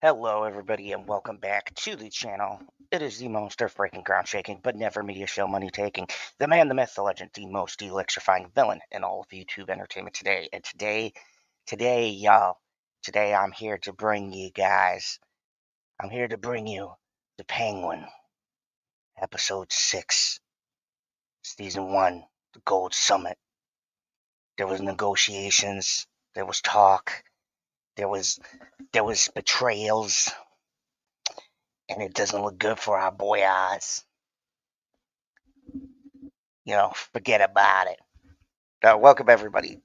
Hello, everybody, and welcome back to the channel. It is the most earth-breaking, ground-shaking, but never media show money-taking, the man, the myth, the legend, the most electrifying villain in all of YouTube entertainment today. And today, y'all, today I'm here to bring you guys, I'm here to bring you The Penguin, Episode 6, Season 1, The Gold Summit. There was negotiations, there was talk, there was betrayals, and it doesn't look good for our boy Oz. Forget about it. Welcome everybody.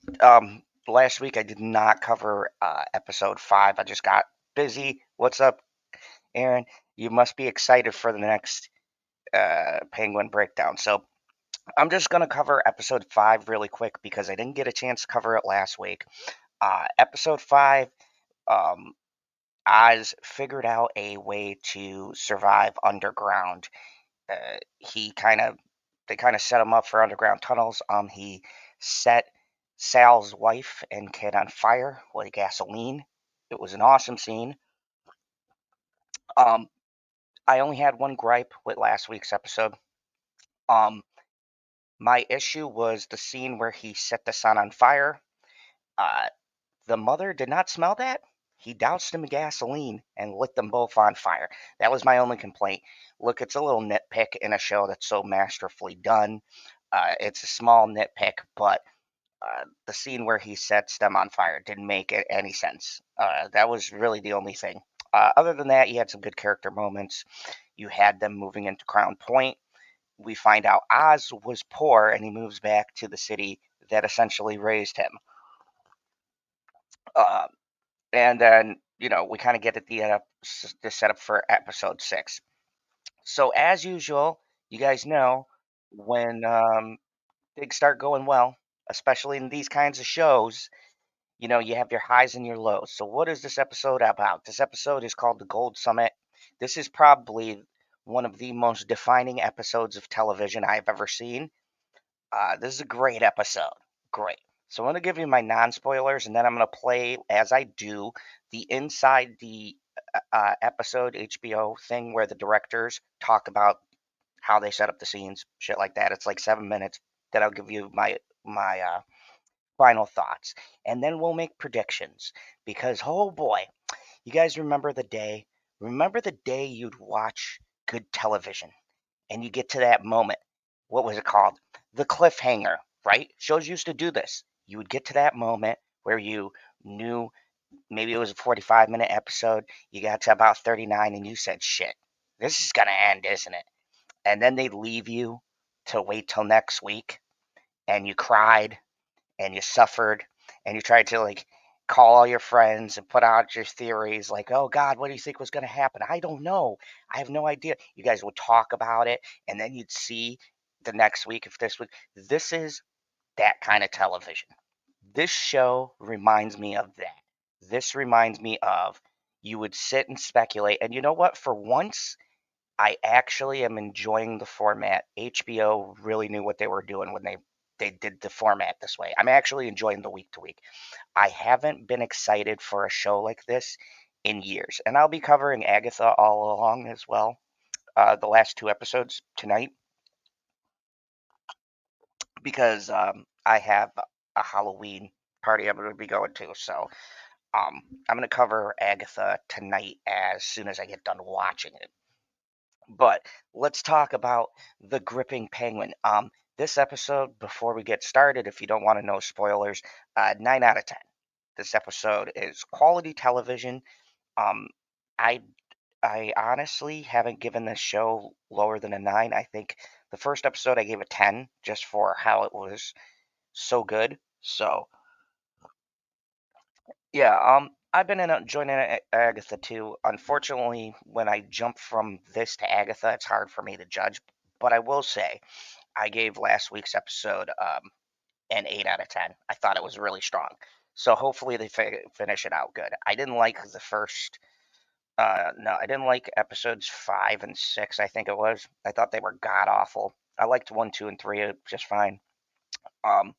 Last week I did not cover episode 5. I just got busy. What's up, Aaron? You must be excited for the next Penguin breakdown. So I'm just gonna cover episode 5 really quick because I didn't get a chance to cover it last week. Episode 5, um, Oz figured out a way to survive underground. He kind of They kind of set him up for underground tunnels. He set Sal's wife and kid on fire with gasoline. It was an awesome scene. Um, I only had one gripe with last week's episode. Um, my issue was the scene where he set the son on fire. Uh, the mother did not smell that. He doused them in gasoline and lit them both on fire. That was my only complaint. Look, it's a little nitpick in a show that's so masterfully done. It's a small nitpick, but the scene where he sets them on fire didn't make any sense. That was really the only thing. Other than that, you had some good character moments. You had them moving into Crown Point. We find out Oz was poor and he moves back to the city that essentially raised him. Uh, and then, we kind of get at the setup for episode 6. So, as usual, you guys know when things start going well, especially in these kinds of shows, you have your highs and your lows. So, what is this episode about? This episode is called The Gold Summit. This is probably one of the most defining episodes of television I've ever seen. This is a great episode. Great. So, I'm going to give you my non spoilers, and then I'm going to play, as I do, the inside the episode HBO thing where the directors talk about how they set up the scenes, shit like that. It's like 7 minutes. Then I'll give you my final thoughts, and then we'll make predictions. Because oh boy, you guys remember the day? Remember the day you'd watch good television, and you get to that moment. What was it called? The cliffhanger, right? Shows used to do this. You would get to that moment where you knew maybe it was a 45-minute episode. You got to about 39, and you said, "Shit, this is gonna end, isn't it?" And then they'd leave you to wait till next week, and you cried and you suffered and you tried to like call all your friends and put out your theories like, oh God, what do you think was going to happen? I don't know. I have no idea. You guys would talk about it and then you'd see the next week if this week. This is that kind of television. This show reminds me of that. This reminds me of you would sit and speculate. And you know what? For once, I actually am enjoying the format. HBO really knew what they were doing when they did the format this way. I'm actually enjoying the week to week. I haven't been excited for a show like this in years, and I'll be covering Agatha all along as well. The last 2 episodes tonight because I have a Halloween party I'm going to be going to. So I'm going to cover Agatha tonight as soon as I get done watching it. But let's talk about the gripping penguin. This episode, before we get started, if you don't want to know spoilers, 9 out of 10. This episode is quality television. Um, I I honestly haven't given this show lower than a 9. I think the first episode I gave a 10 just for how it was so good. So yeah, I've been enjoying Agatha too. Unfortunately, when I jump from this to Agatha, it's hard for me to judge. But I will say, I gave last week's episode an 8 out of 10. I thought it was really strong. So hopefully they finish it out good. I didn't like the first. No, I didn't like episodes 5 and 6. I think it was. I thought they were god awful. I liked 1, 2, and 3 just fine. Um,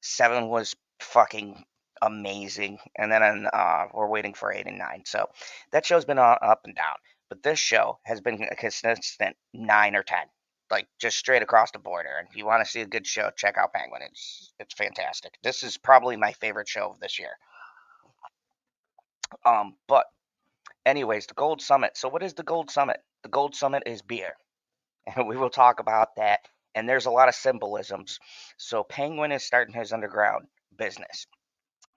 7 was fucking amazing. And then we're waiting for 8 and 9. So that show's been up and down. But this show has been a consistent 9 or 10, like just straight across the border. And if you want to see a good show, check out Penguin. It's fantastic. This is probably my favorite show of this year. But anyways, the Gold Summit. So what is the Gold Summit? The Gold Summit is beer, and we will talk about that. And there's a lot of symbolisms. So Penguin is starting his underground business.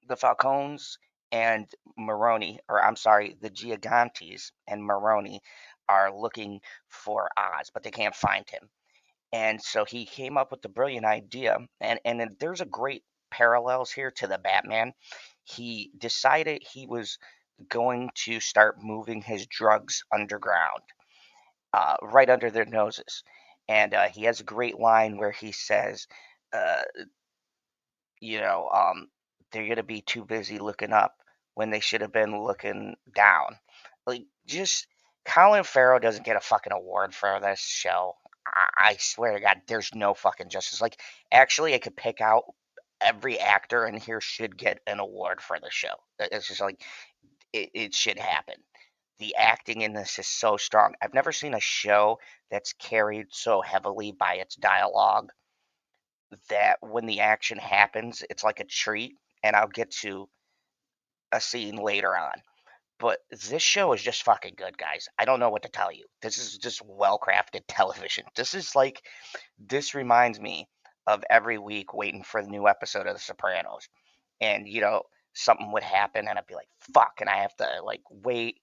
The Falcones and Maroni, or I'm sorry, the Gigantes and Maroni are looking for Oz, but they can't find him. And so he came up with the brilliant idea, and there's a great parallels here to the Batman. He decided he was going to start moving his drugs underground, right under their noses. And he has a great line where he says, uh, you know, they're gonna be too busy looking up when they should have been looking down. Like, just Colin Farrell doesn't get a fucking award for this show. I swear to God, there's no fucking justice. Like, actually, I could pick out every actor in here should get an award for the show. It's just like it should happen. The acting in this is so strong. I've never seen a show that's carried so heavily by its dialogue that when the action happens, it's like a treat. And I'll get to a scene later on. But this show is just fucking good, guys. I don't know what to tell you. This is just well crafted television. This reminds me of every week waiting for the new episode of The Sopranos. And, something would happen and I'd be like, fuck. And I have to, like, wait.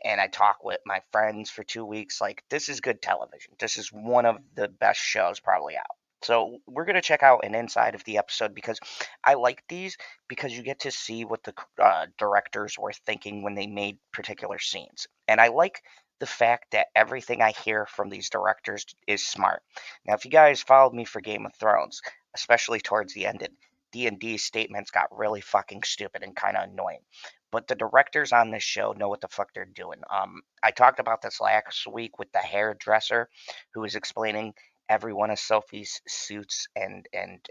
And I talk with my friends for 2 weeks. Like, this is good television. This is one of the best shows probably out. So we're going to check out an inside of the episode because I like these because you get to see what the directors were thinking when they made particular scenes. And I like the fact that everything I hear from these directors is smart. Now, if you guys followed me for Game of Thrones, especially towards the end, D&D statements got really fucking stupid and kind of annoying. But the directors on this show know what the fuck they're doing. I talked about this last week with the hairdresser who was explaining every one of Sophie's suits and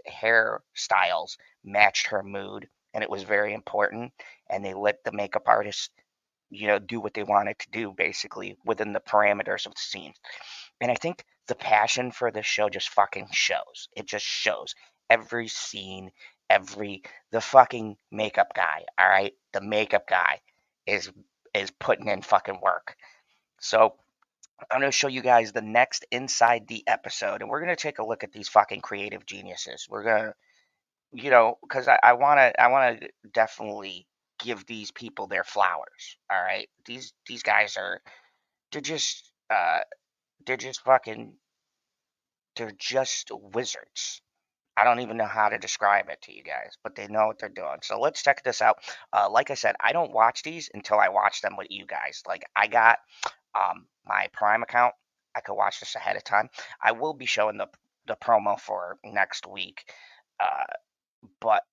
hairstyles matched her mood, and it was very important. And they let the makeup artist, do what they wanted to do, basically within the parameters of the scene. And I think the passion for this show just fucking shows. It just shows every scene, the fucking makeup guy. All right, the makeup guy is putting in fucking work. So I'm going to show you guys the next inside the episode, and we're going to take a look at these fucking creative geniuses. We're going to, because I want to definitely give these people their flowers. All right, these guys they're just they're just fucking they're just wizards. I don't even know how to describe it to you guys, but they know what they're doing. So let's check this out. Like I said, I don't watch these until I watch them with you guys. Like, I got my Prime account. I could watch this ahead of time. I will be showing the promo for next week, uh, but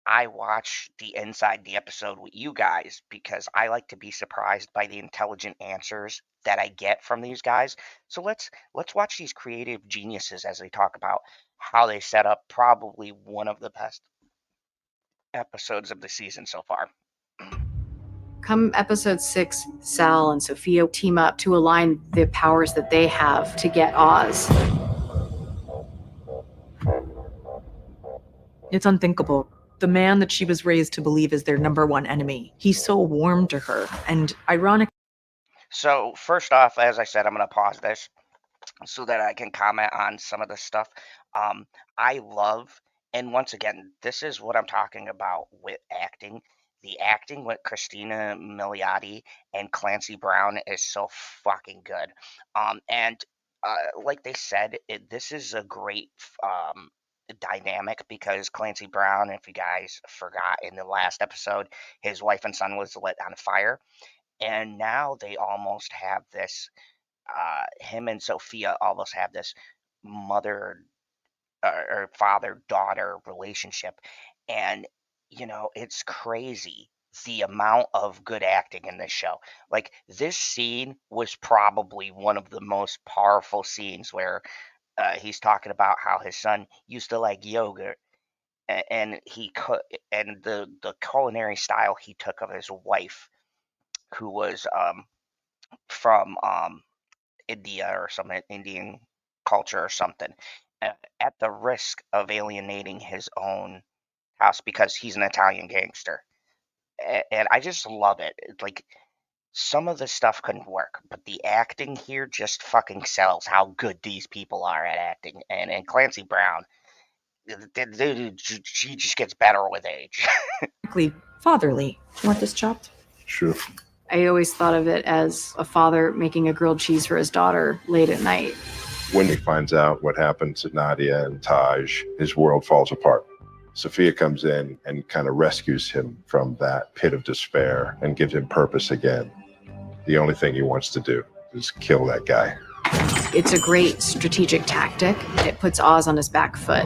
I watch the inside the episode with you guys because I like to be surprised by the intelligent answers that I get from these guys. So let's watch these creative geniuses as they talk about how they set up probably one of the best episodes of the season so far. Come episode 6, Sal and Sophia team up to align the powers that they have to get Oz. It's unthinkable. The man that she was raised to believe is their number one enemy. He's so warm to her, and ironic. So first off, as I said, I'm going to pause this so that I can comment on some of this stuff. I love, and once again, this is what I'm talking about with acting. The acting with Christina Milioti and Clancy Brown is so fucking good. And like they said, this is a great dynamic because Clancy Brown, if you guys forgot in the last episode, his wife and son was lit on fire. And now they almost have this him and Sophia almost have this mother or father daughter relationship. And, it's crazy the amount of good acting in this show. Like, this scene was probably one of the most powerful scenes where he's talking about how his son used to like yogurt. and he could, and the culinary style he took of his wife, who was from India or some Indian culture or something, at the risk of alienating his own house because he's an Italian gangster. And I just love it. Like, some of the stuff couldn't work, but the acting here just fucking sells how good these people are at acting. And Clancy Brown, she just gets better with age. Fatherly. You want this chopped? Sure. I always thought of it as a father making a grilled cheese for his daughter late at night. When he finds out what happened to Nadia and Taj, his world falls apart. Sophia comes in and kind of rescues him from that pit of despair and gives him purpose again. The only thing he wants to do is kill that guy. It's a great strategic tactic. It puts Oz on his back foot.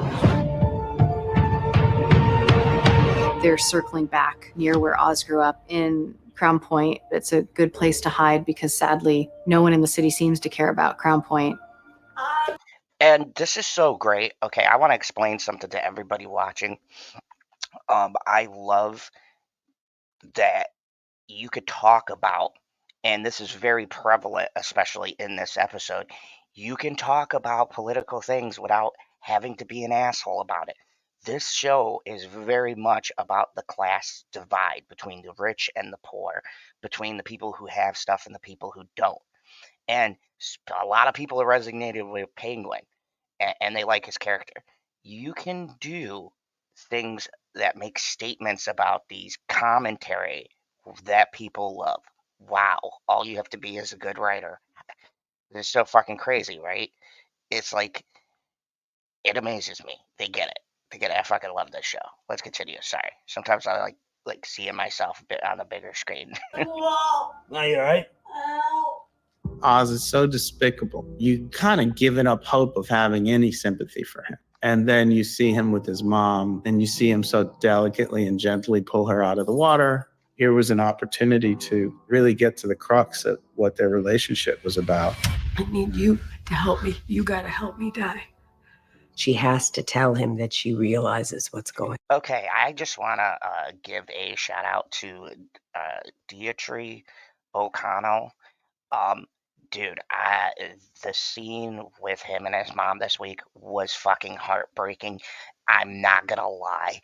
They're circling back near where Oz grew up in Crown Point. It's a good place to hide because sadly, no one in the city seems to care about Crown Point. And this is so great. Okay, I want to explain something to everybody watching. I love that you could talk about, and this is very prevalent, especially in this episode, you can talk about political things without having to be an asshole about it. This show is very much about the class divide between the rich and the poor, between the people who have stuff and the people who don't. And a lot of people are resonated with Penguin, and they like his character. You can do things that make statements about these commentary that people love. Wow, all you have to be is a good writer. It's so fucking crazy, right? It's like, it amazes me. They get it. They get it. I fucking love this show. Let's continue. Sorry. Sometimes I like seeing myself a bit on a bigger screen. No, you're right. Oz is so despicable. You kind of given up hope of having any sympathy for him. And then you see him with his mom, and you see him so delicately and gently pull her out of the water. Here was an opportunity to really get to the crux of what their relationship was about. I need you to help me. You gotta help me die. She has to tell him that she realizes what's going on. Okay, I just want to give a shout out to Deirdre O'Connell. Dude, the scene with him and his mom this week was fucking heartbreaking. I'm not gonna lie.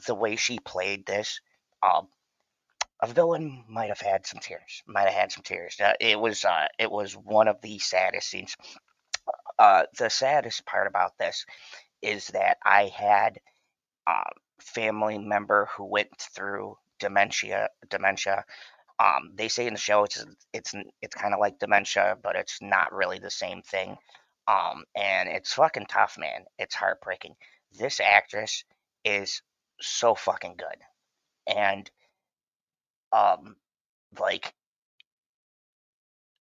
The way she played this, a villain might have had some tears. It was one of the saddest scenes. The saddest part about this is that I had a family member who went through dementia. They say in the show it's kind of like dementia, but it's not really the same thing. And it's fucking tough, man. It's heartbreaking. This actress is so fucking good, and like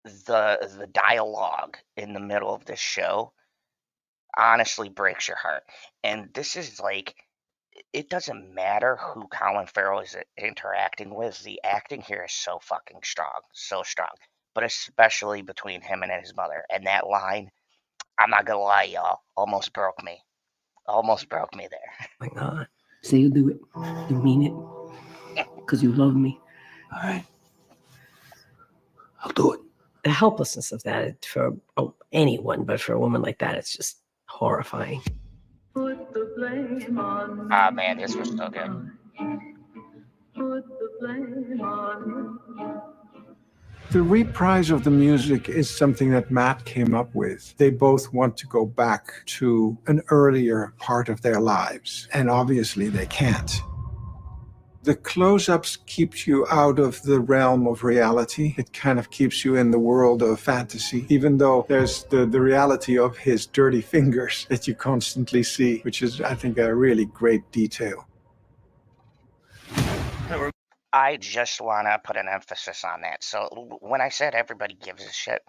the dialogue in the middle of this show honestly breaks your heart. And this is like, it doesn't matter who Colin Farrell is interacting with. The acting here is so fucking strong, so strong. But especially between him and his mother. And that line, I'm not gonna lie, y'all, almost broke me. Almost broke me there. My God. Say you'll do it. You mean it. Because you love me. All right. I'll do it. The helplessness of that for anyone, but for a woman like that, it's just horrifying. Put the blame on me. Ah, man, this was so good. Put the blame on me. The reprise of the music is something that Matt came up with. They both want to go back to an earlier part of their lives, and obviously they can't. The close-ups keeps you out of the realm of reality. It kind of keeps you in the world of fantasy, even though there's the reality of his dirty fingers that you constantly see, which is, I think, a really great detail. I just want to put an emphasis on that. So when I said everybody gives a shit,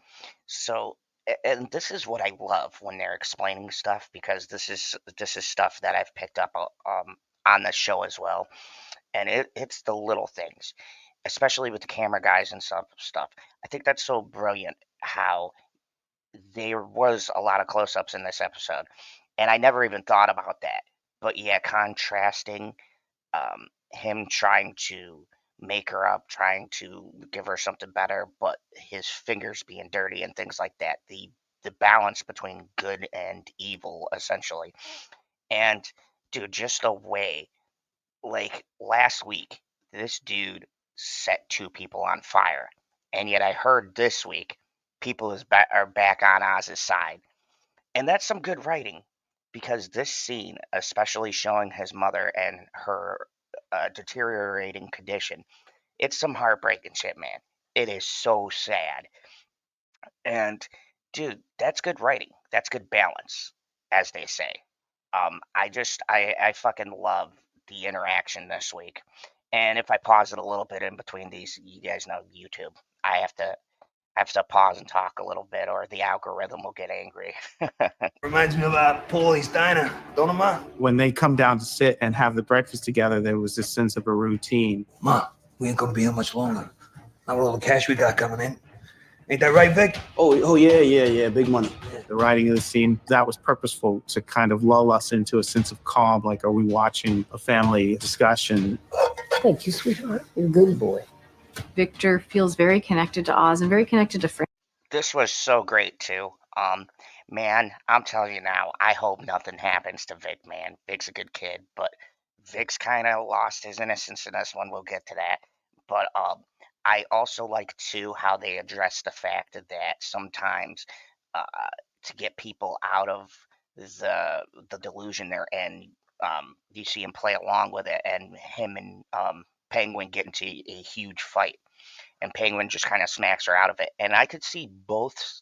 so, and this is what I love when they're explaining stuff, because this is stuff that I've picked up on the show as well, and it's the little things, especially with the camera guys and stuff. I think that's so brilliant how there was a lot of close-ups in this episode, and I never even thought about that. But yeah, contrasting him trying to make her up, trying to give her something better, but his fingers being dirty and things like that. The balance between good and evil, essentially. And dude, just the way, like last week, this dude set 2 people on fire, and yet I heard this week people are back on Oz's side, and that's some good writing, because this scene, especially showing his mother and her deteriorating condition, it's some heartbreaking shit, man. It is so sad. And dude, that's good writing. That's good balance, as they say. I fucking love the interaction this week. And if I pause it a little bit in between these, you guys know YouTube. I have to pause and talk a little bit, or the algorithm will get angry. Reminds me of Paulie's Diner, don't it, Ma? When they come down to sit and have the breakfast together, there was this sense of a routine. Ma, we ain't gonna be here much longer. Not with all the cash we got coming in. Ain't that right, Vic? Oh yeah, big money. The writing of the scene, that was purposeful to kind of lull us into a sense of calm, like, are we watching a family discussion? Thank you, sweetheart. You're a good boy. Victor feels very connected to Oz and very connected to Frank. This was so great too. Man, I'm telling you now, I hope nothing happens to Vic, man. Vic's a good kid, but Vic's kind of lost his innocence in this one. We'll get to that. But I also like too how they address the fact that sometimes uh, to get people out of the delusion they're in, you see him play along with it, and him and Penguin get into a huge fight, and Penguin just kind of smacks her out of it. And I could see both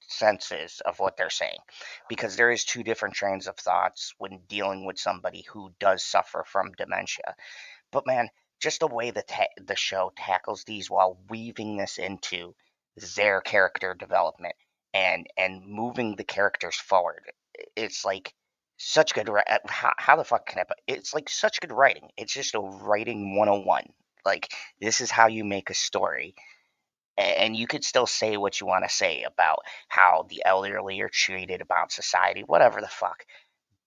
senses of what they're saying, because there is 2 different trains of thoughts when dealing with somebody who does suffer from dementia. But man, just the way the show tackles these while weaving this into their character development and moving the characters forward, it's like such good. How the fuck can I? It's like such good writing. It's just a writing 101. Like, this is how you make a story, and you could still say what you want to say about how the elderly are treated, about society, whatever the fuck,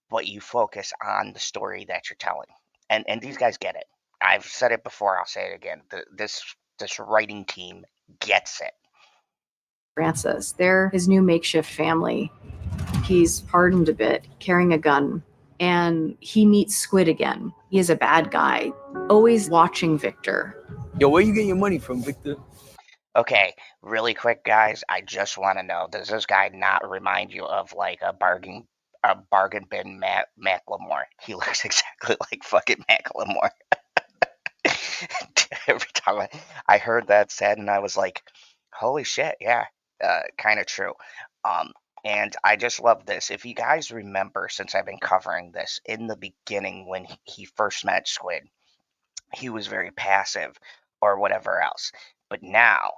but you focus on the story that you're telling. And these guys get it. I've said it before, I'll say it again. This writing team gets it. Francis. They're his new makeshift family. He's hardened a bit, carrying a gun, and he meets Squid again. He is a bad guy, always watching Victor. Yo, where you getting your money from, Victor? Okay, really quick, guys. I just want to know: does this guy not remind you of like a bargain bin Macklemore? He looks exactly like fucking Macklemore. Every time I heard that said, and I was like, holy shit, yeah, kind of true. Um, and I just love this. If you guys remember, since I've been covering this, in the beginning when he first met Squid, he was very passive or whatever else. But now,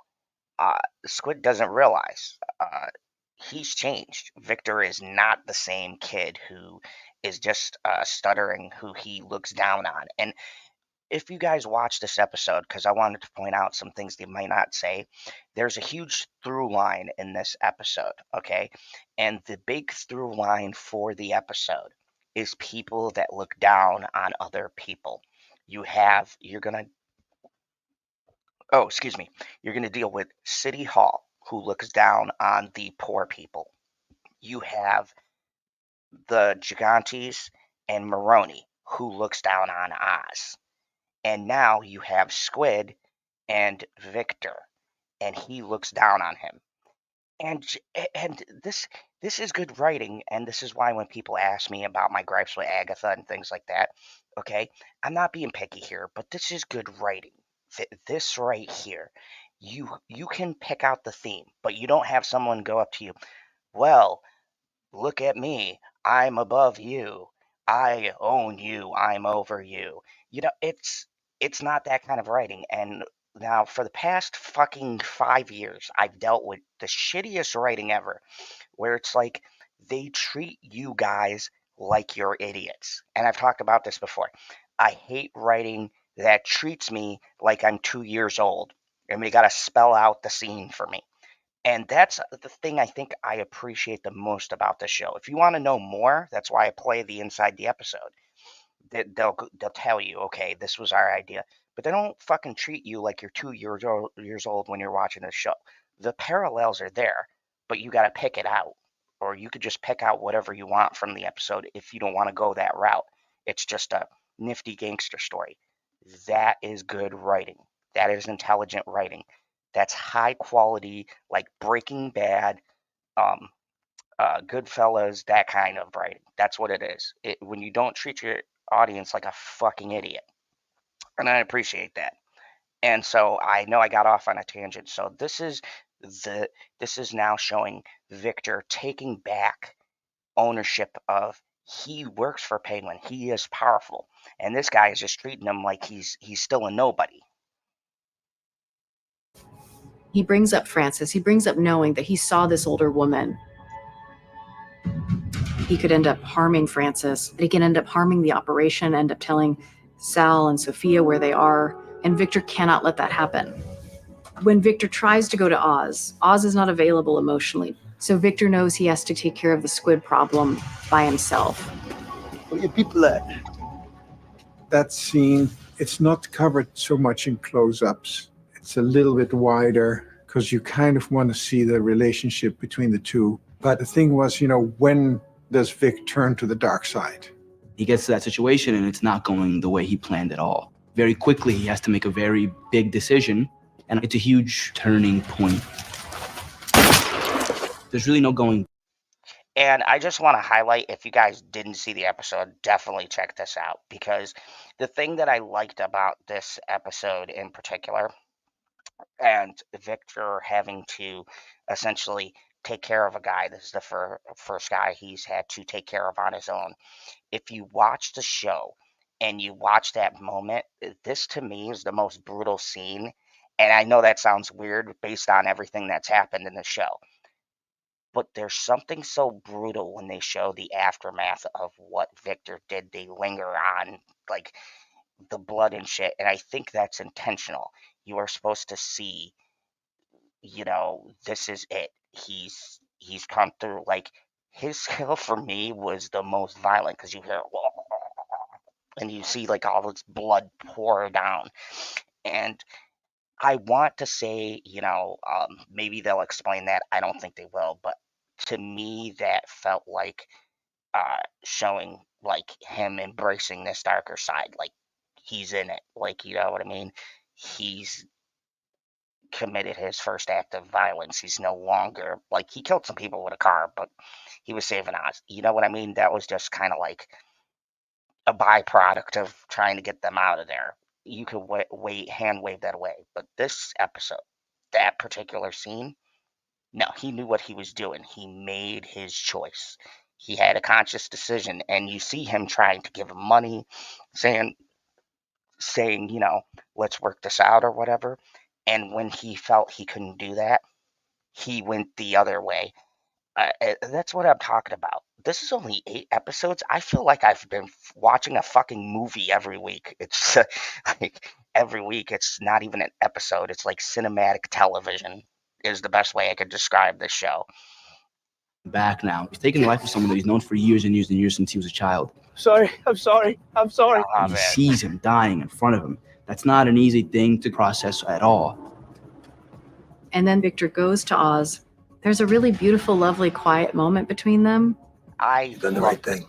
Squid doesn't realize he's changed. Victor is not the same kid who is just stuttering, who he looks down on. And if you guys watch this episode, because I wanted to point out some things they might not say, there's a huge through line in this episode, okay? And the big through line for the episode is people that look down on other people. You're gonna, oh, excuse me, you're gonna deal with City Hall, who looks down on the poor people. You have the Gigantes and Maroney, who looks down on Oz. And now you have Squid and Victor, and he looks down on him. And and this is good writing, and this is why when people ask me about my gripes with Agatha and things like that, okay, I'm not being picky here, but this is good writing. This right here, you can pick out the theme, but you don't have someone go up to you, well, look at me. I'm above you. I own you. I'm over you. It's not that kind of writing. And now for the past fucking 5 years, I've dealt with the shittiest writing ever, where it's like they treat you guys like you're idiots. And I've talked about this before. I hate writing that treats me like I'm 2 years old and they got to spell out the scene for me. And that's the thing I think I appreciate the most about the show. If you want to know more, that's why I play the inside the episode. they'll tell you, okay, this was our idea, but they don't fucking treat you like you're 2 years old when you're watching the show. The parallels are there, but you got to pick it out, or you could just pick out whatever you want from the episode if you don't want to go that route. It's just a nifty gangster story. That is good writing. That is intelligent writing. That's high quality, like Breaking Bad, um, Goodfellas, that kind of writing. That's what it is. When you don't treat your audience like a fucking idiot, and I appreciate that. And so I know I got off on a tangent. So this is now showing Victor taking back ownership of he works for Penguin. He is powerful, and this guy is just treating him like he's still a nobody. He brings up Francis. He brings up knowing that he saw this older woman. He could end up harming Francis. He can end up harming the operation, end up telling Sal and Sophia where they are. And Victor cannot let that happen. When Victor tries to go to Oz, Oz is not available emotionally. So Victor knows he has to take care of the squid problem by himself. Where your people at? That scene, it's not covered so much in close-ups. It's a little bit wider because you kind of want to see the relationship between the two. But the thing was, when does Vic turn to the dark side? He gets to that situation and it's not going the way he planned at all. Very quickly, he has to make a very big decision, and it's a huge turning point. There's really no going. And I just want to highlight, if you guys didn't see the episode, definitely check this out, because the thing that I liked about this episode in particular, and Victor having to essentially take care of a guy, this is the first guy he's had to take care of on his own. If you watch the show and you watch that moment, this to me is the most brutal scene. And I know that sounds weird based on everything that's happened in the show, but there's something so brutal when they show the aftermath of what Victor did. They linger on like the blood and shit, and I think that's intentional. You are supposed to see, this is it. He's come through. Like, his kill for me was the most violent because you hear and you see like all this blood pour down. And I want to say, maybe they'll explain that. I don't think they will, but to me, that felt like showing like him embracing this darker side. Like, he's in it. Like, you know what I mean? He's committed his first act of violence. He's no longer like, he killed some people with a car, but he was saving Oz. You know what I mean? That was just kind of like a byproduct of trying to get them out of there. You could hand wave that away. But this episode, that particular scene, no, he knew what he was doing. He made his choice. He had a conscious decision, and you see him trying to give him money, saying, let's work this out or whatever. And when he felt he couldn't do that, he went the other way. That's what I'm talking about. This is only 8 episodes. I feel like I've been watching a fucking movie every week. It's like every week. It's not even an episode. It's like cinematic television is the best way I could describe this show. Back now. He's taking the life of someone that he's known for years and years and years since he was a child. I'm sorry. And he sees him dying in front of him. That's not an easy thing to process at all. And then Victor goes to Oz. There's a really beautiful, lovely, quiet moment between them. You've done the right thing.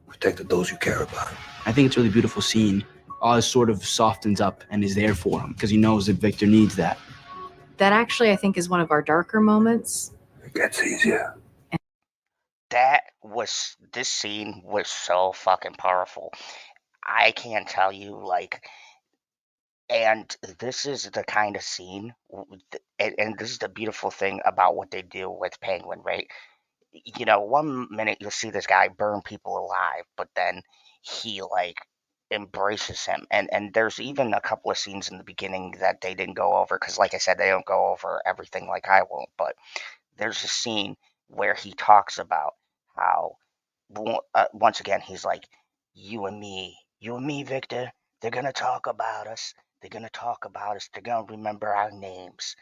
Protected those you care about. I think it's a really beautiful scene. Oz sort of softens up and is there for him because he knows that Victor needs that. That actually, I think, is one of our darker moments. It gets easier. This scene was so fucking powerful. I can't tell you, like, and this is the kind of scene, and this is the beautiful thing about what they do with Penguin, right? One minute you'll see this guy burn people alive, but then he like embraces him. And there's even a couple of scenes in the beginning that they didn't go over because, like I said, they don't go over everything like I won't. But there's a scene where he talks about how once again he's like, you and me, Victor, they're gonna talk about us. They're gonna talk about us. They're gonna remember our names,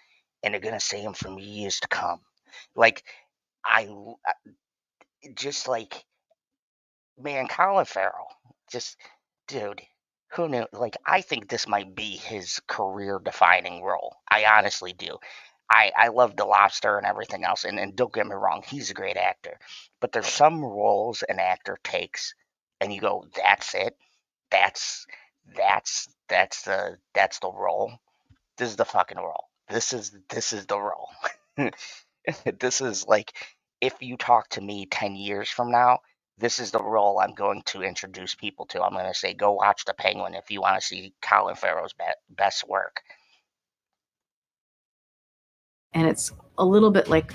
and they're gonna say them for years to come. Like, I just like Man, Colin Farrell, just dude, who knew? Like, I think this might be his career-defining role. I honestly do. I love The Lobster and everything else, and don't get me wrong, he's a great actor. But there's some roles an actor takes, and you go, that's it. That's that's the role. This is the fucking role. This is the role. This is like if you talk to me 10 years from now, this is the role I'm going to introduce people to. I'm going to say, go watch The Penguin if you want to see Colin Farrell's best work. And it's a little bit like,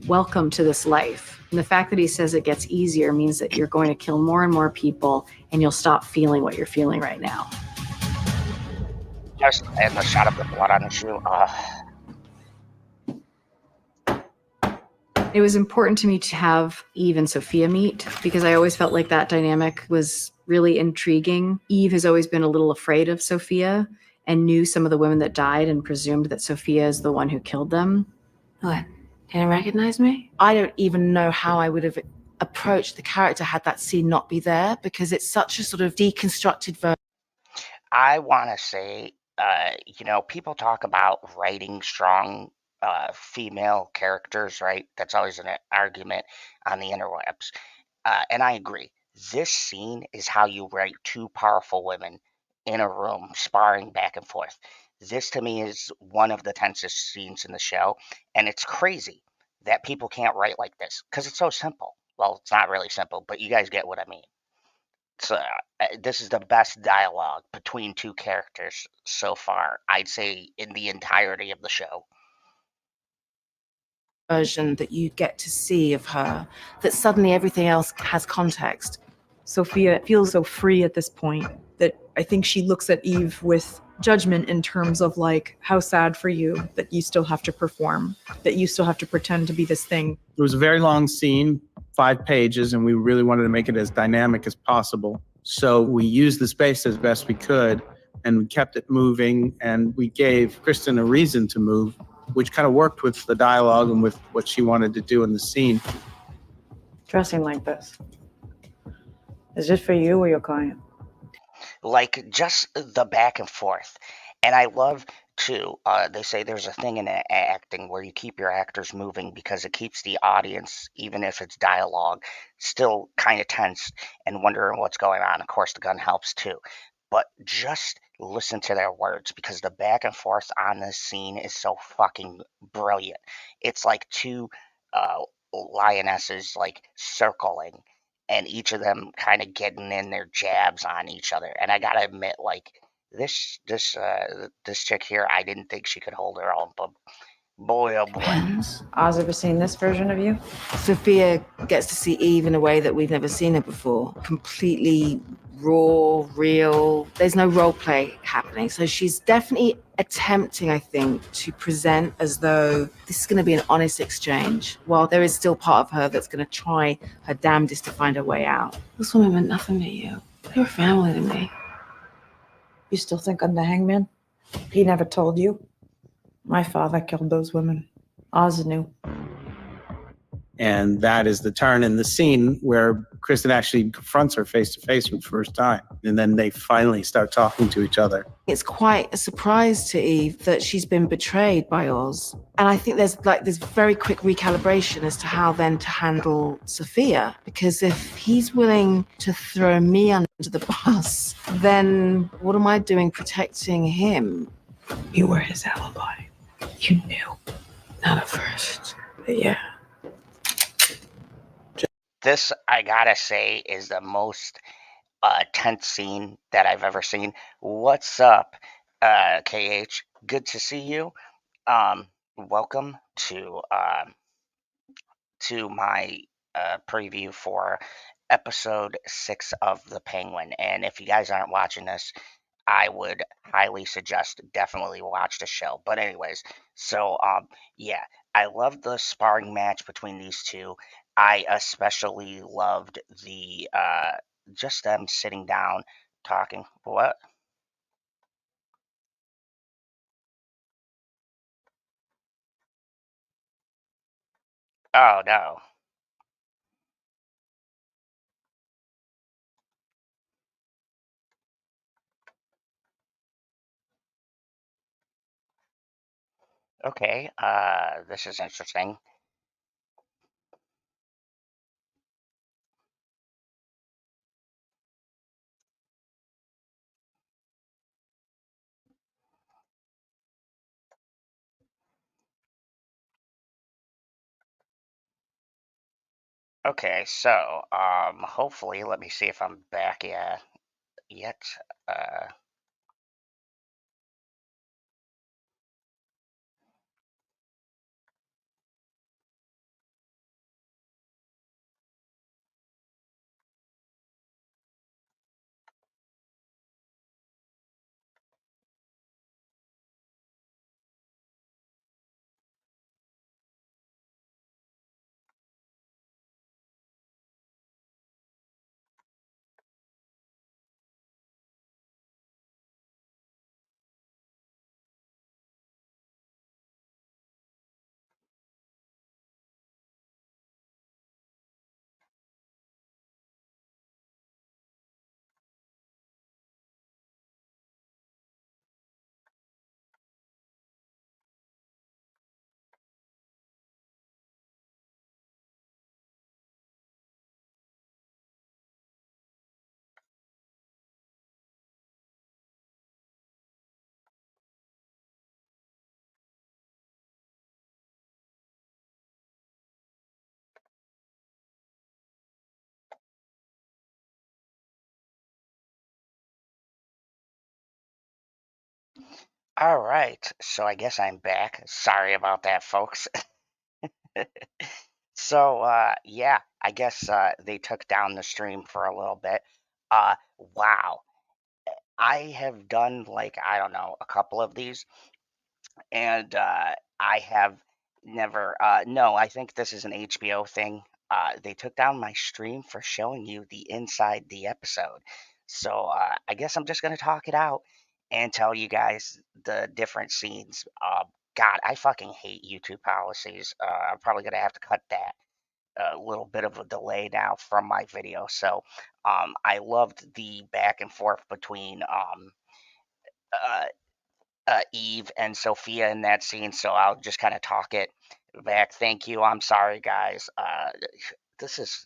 welcome to this life. And the fact that he says it gets easier means that you're going to kill more and more people and you'll stop feeling what you're feeling right now. Just and the shot of the blood on the shoe. It was important to me to have Eve and Sophia meet because I always felt like that dynamic was really intriguing. Eve has always been a little afraid of Sophia and knew some of the women that died and presumed that Sophia is the one who killed them. What? Didn't recognize me? I don't even know how I would have approached the character had that scene not be there, because it's such a sort of deconstructed version. I want to say, people talk about writing strong female characters, right? That's always an argument on the interwebs. And I agree. This scene is how you write two powerful women in a room sparring back and forth. This to me is one of the tensest scenes in the show. And it's crazy that people can't write like this because it's so simple. Well, it's not really simple, but you guys get what I mean. So this is the best dialogue between two characters so far, I'd say, in the entirety of the show. Version that you get to see of her, that suddenly everything else has context. Sophia feels so free at this point that I think she looks at Eve with judgment in terms of like, how sad for you that you still have to perform, that you still have to pretend to be this thing. It was a very long scene, 5 pages, and we really wanted to make it as dynamic as possible. So we used the space as best we could, and we kept it moving, and we gave Kristen a reason to move, which kind of worked with the dialogue and with what she wanted to do in the scene. Dressing like this. Is it for you or your client? Like, just the back and forth. And I love, too, they say there's a thing in acting where you keep your actors moving because it keeps the audience, even if it's dialogue, still kind of tense and wondering what's going on. Of course, the gun helps, too. But just listen to their words because the back and forth on this scene is so fucking brilliant. It's like two lionesses, like, circling and each of them kind of getting in their jabs on each other. And I gotta admit, like this chick here, I didn't think she could hold her own, but boy, oh boy. Oz ever seen this version of you? Sophia gets to see Eve in a way that we've never seen her before. Completely raw, real. There's no role play happening. So she's definitely attempting, I think, to present as though this is going to be an honest exchange, while there is still part of her that's going to try her damnedest to find her way out. This woman meant nothing to you. They were family to me. You still think I'm the hangman? He never told you? My father killed those women. Oz knew. And that is the turn in the scene where Kristen actually confronts her face to face for the first time. And then they finally start talking to each other. It's quite a surprise to Eve that she's been betrayed by Oz. And I think there's like this very quick recalibration as to how then to handle Sophia. Because if he's willing to throw me under the bus, then what am I doing protecting him? You were his alibi. You knew. Not at first, but yeah. This, I gotta say, is the most tense scene that I've ever seen. What's up, KH? Good to see you. Welcome to my preview for episode 6 of The Penguin. And if you guys aren't watching this, I would highly suggest definitely watch the show. But anyways, so yeah, I loved the sparring match between these two. I especially loved the just them sitting down talking. What? Oh no. Okay, this is interesting. Okay, so hopefully, let me see if I'm back yet. Uh, all right, so I guess I'm back. Sorry about that, folks. So, yeah, I guess they took down the stream for a little bit. Wow. I have done like, I don't know, a couple of these, and I have never, no, I think this is an HBO thing. They took down my stream for showing you the inside the episode. So, I guess I'm just going to talk it out and tell you guys the different scenes. God, I fucking hate YouTube policies. I'm probably going to have to cut that a little bit of a delay now from my video. So I loved the back and forth between uh, Eve and Sophia in that scene. So I'll just kind of talk it back. Thank you. I'm sorry, guys. This is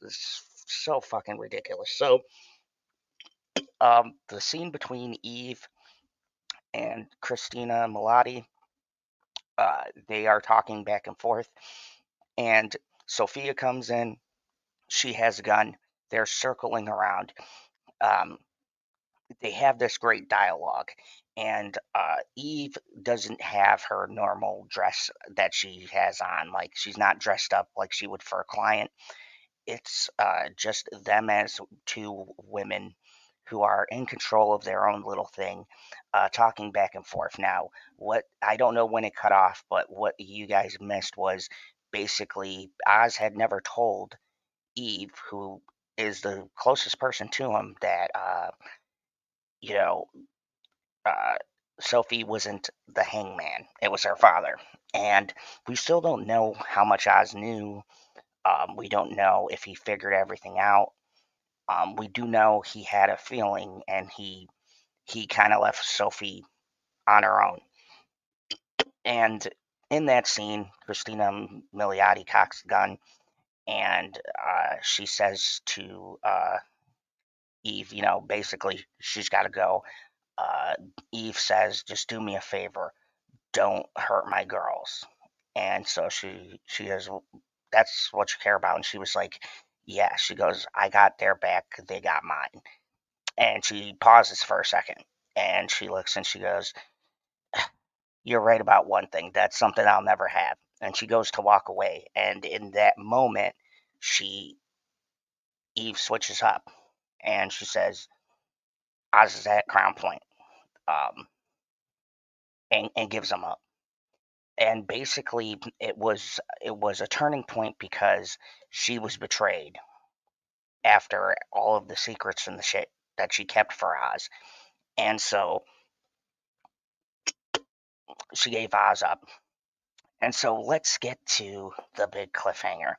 so fucking ridiculous. So the scene between Eve and Christina Milotti, they are talking back and forth, and Sophia comes in. She has a gun. They're circling around. Um, they have this great dialogue, and Eve doesn't have her normal dress that she has on. Like, she's not dressed up like she would for a client. It's just them as two women who are in control of their own little thing, talking back and forth. Now, what I don't know when it cut off, but what you guys missed was basically Oz had never told Eve, who is the closest person to him, that you know uh, Sophie wasn't the hangman. It was her father. And we still don't know how much Oz knew. We don't know if he figured everything out. We do know he had a feeling, and he kind of left Sophie on her own. And in that scene, Christina Milioti cocks the gun, and she says to Eve, basically she's got to go. Uh, Eve says, "Just do me a favor. Don't hurt my girls." And so she goes, "Well, that's what you care about." And she was like, "Yeah." She goes, "I got their back, they got mine." And she pauses for a second, and she looks and she goes, "You're right about one thing. That's something I'll never have." And she goes to walk away, and in that moment, she Eve switches up, and she says, "Oz is at Crown Point," um, and gives them up. And basically it was a turning point because she was betrayed after all of the secrets and the shit that she kept for Oz. And so she gave Oz up. And so let's get to the big cliffhanger.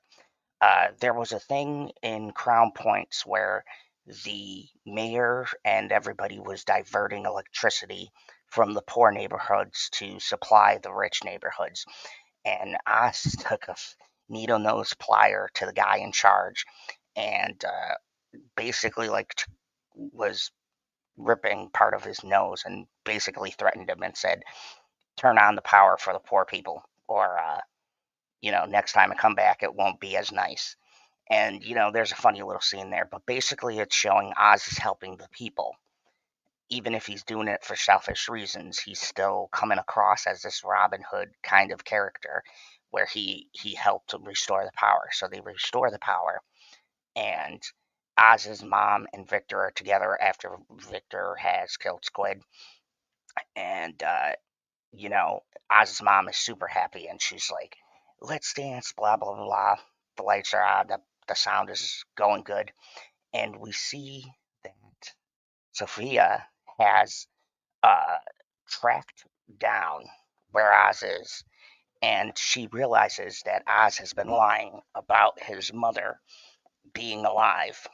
There was a thing in Crown Points where the mayor and everybody was diverting electricity from the poor neighborhoods to supply the rich neighborhoods. And Oz took a needle nose plier to the guy in charge, and basically was ripping part of his nose, and basically threatened him and said, "Turn on the power for the poor people, or next time I come back, it won't be as nice." And there's a funny little scene there, but basically it's showing Oz is helping the people. Even if he's doing it for selfish reasons, he's still coming across as this Robin Hood kind of character, where he helped to restore the power. So they restore the power, and Oz's mom and Victor are together after Victor has killed Squid. And Oz's mom is super happy, and she's like, "Let's dance, blah blah blah." The lights are on, the sound is going good, and we see that Sophia has tracked down where Oz is, and she realizes that Oz has been lying about his mother being alive.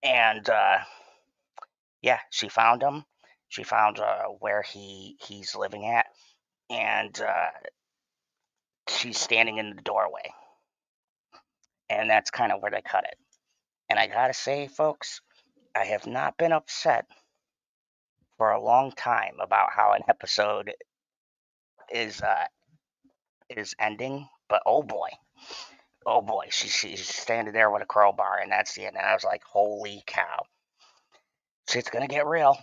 And yeah, she found him. She found where he's living at, and she's standing in the doorway. And that's kind of where they cut it. And I gotta say, folks, I have not been upset for a long time about how an episode is ending, but oh boy, she's standing there with a crowbar, and that's the end. And I was like, holy cow, shit's gonna get real.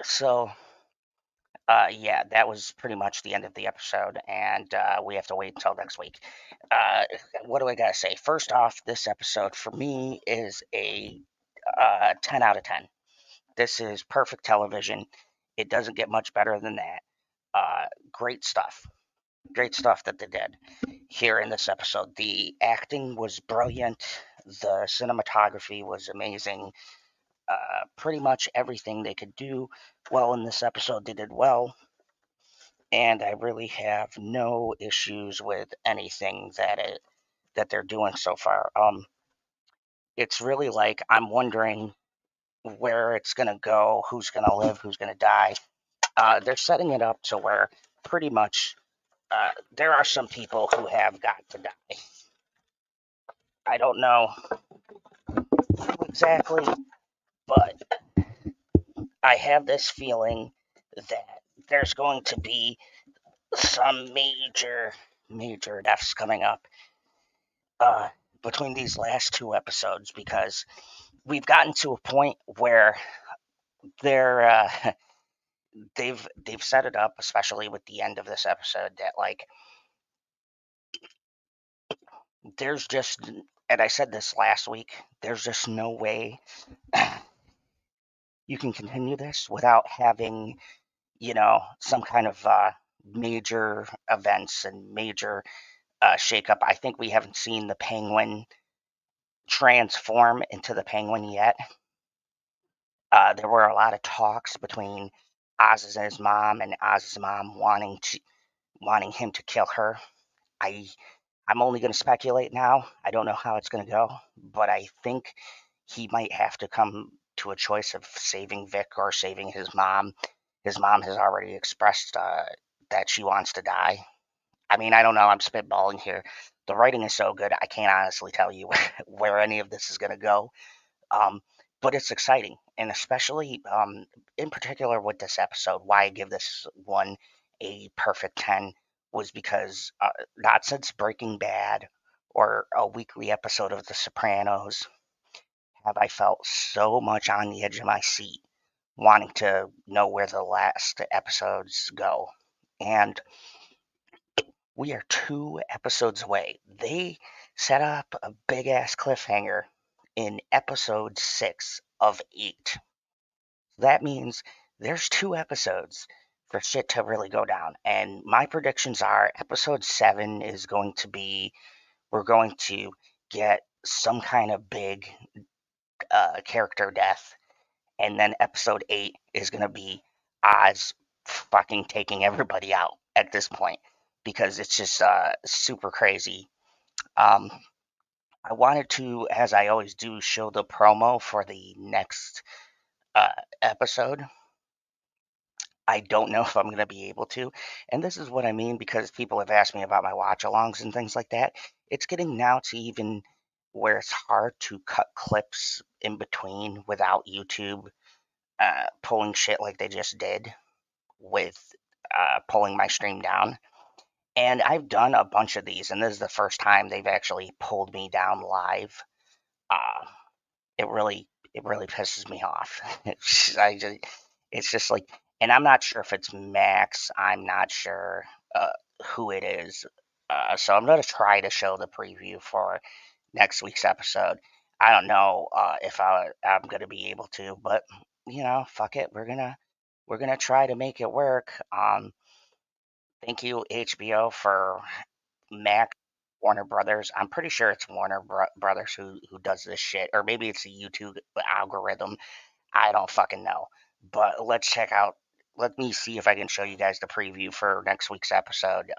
So, yeah, that was pretty much the end of the episode, and we have to wait until next week. What do I gotta say? First off, this episode for me is a 10 out of 10. This is perfect television. It doesn't get much better than that. Great stuff. Great stuff that they did here in this episode. The acting was brilliant. The cinematography was amazing. Pretty much everything they could do well in this episode, they did well. And I really have no issues with anything that they're doing so far. It's really like I'm wondering where it's gonna go, who's gonna live, who's gonna die. They're setting it up to where pretty much there are some people who have got to die. I don't know exactly, but I have this feeling that there's going to be some major deaths coming up between these last two episodes, because we've gotten to a point where they're they've set it up, especially with the end of this episode, that like there's just, and I said this last week, there's just no way you can continue this without having, some kind of major events and major shakeup. I think we haven't seen the Penguin transform into the Penguin yet. There were a lot of talks between Oz's and his mom, and Oz's mom wanting him to kill her. I'm only going to speculate now. I don't know how it's going to go, but I think he might have to come to a choice of saving Vic or saving his mom. His mom has already expressed that she wants to die. I mean, I don't know. I'm spitballing here. The writing is so good, I can't honestly tell you where any of this is going to go. But it's exciting, and especially in particular with this episode, why I give this one a perfect 10 was because not since Breaking Bad or a weekly episode of The Sopranos have I felt so much on the edge of my seat, wanting to know where the last episodes go. And we are 2 episodes away. They set up a big ass cliffhanger in episode 6 of 8. That means there's 2 episodes for shit to really go down. And my predictions are episode 7 is going to be, we're going to get some kind of big character death. And then episode 8 is going to be Oz fucking taking everybody out at this point, because it's just super crazy. I wanted to, as I always do, show the promo for the next episode. I don't know if I'm going to be able to. And this is what I mean because people have asked me about my watch alongs and things like that. It's getting now to even where it's hard to cut clips in between without YouTube pulling shit like they just did with pulling my stream down. And I've done a bunch of these, and this is the first time they've actually pulled me down live. Uh, it really pisses me off. It's just like, and I'm not sure if it's Max. I'm not sure who it is. So I'm gonna try to show the preview for next week's episode. I don't know if I'm gonna be able to, but fuck it. We're gonna try to make it work. Thank you HBO for Mac Warner Brothers. I'm pretty sure it's Warner Brothers who does this shit, or maybe it's the YouTube algorithm. I don't fucking know. But let's check out. Let me see if I can show you guys the preview for next week's episode.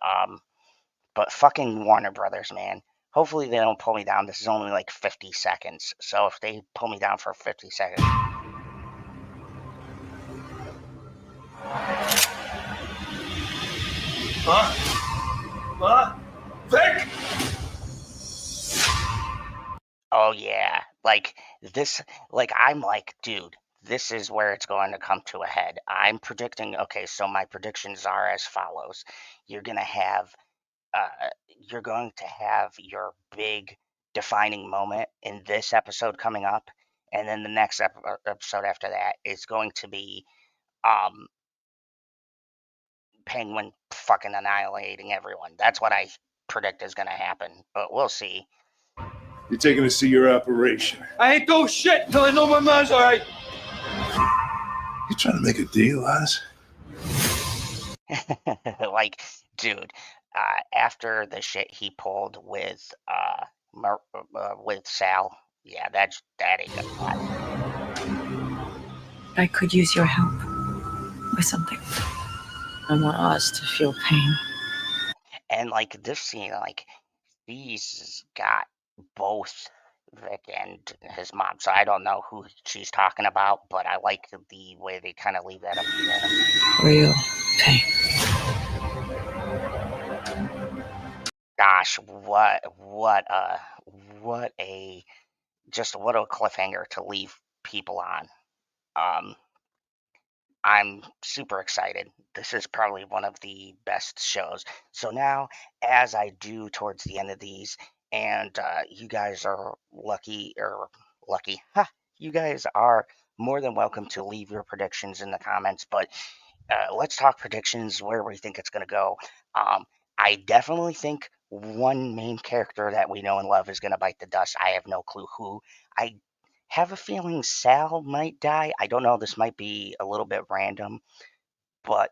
But fucking Warner Brothers, man. Hopefully they don't pull me down. This is only like 50 seconds. So if they pull me down for 50 seconds. Vic! Oh yeah, like this, like I'm like, dude, this is where it's going to come to a head. I'm predicting, okay, so my predictions are as follows. You're gonna have, you're going to have your big defining moment in this episode coming up, and then the next episode after that is going to be, um, Penguin fucking annihilating everyone. That's what I predict is gonna happen, but we'll see. You're taking us to your operation. I ain't do shit till I know my man's all right. You trying to make a deal, Oz? Like, dude, after the shit he pulled with Sal, yeah, that ain't gonna fly. I could use your help with something. I want Oz to feel pain. And like this scene, like he's got both Vic and his mom, so I don't know who she's talking about, but I like the way they kind of leave that up to them. Real pain. Gosh, what a cliffhanger to leave people on. I'm super excited. This is probably one of the best shows. So now, as I do towards the end of these, and you guys are lucky, you guys are more than welcome to leave your predictions in the comments. But let's talk predictions, where we think it's going to go. I definitely think one main character that we know and love is going to bite the dust. I have no clue who. I have a feeling Sal might die. I don't know. This might be a little bit random, but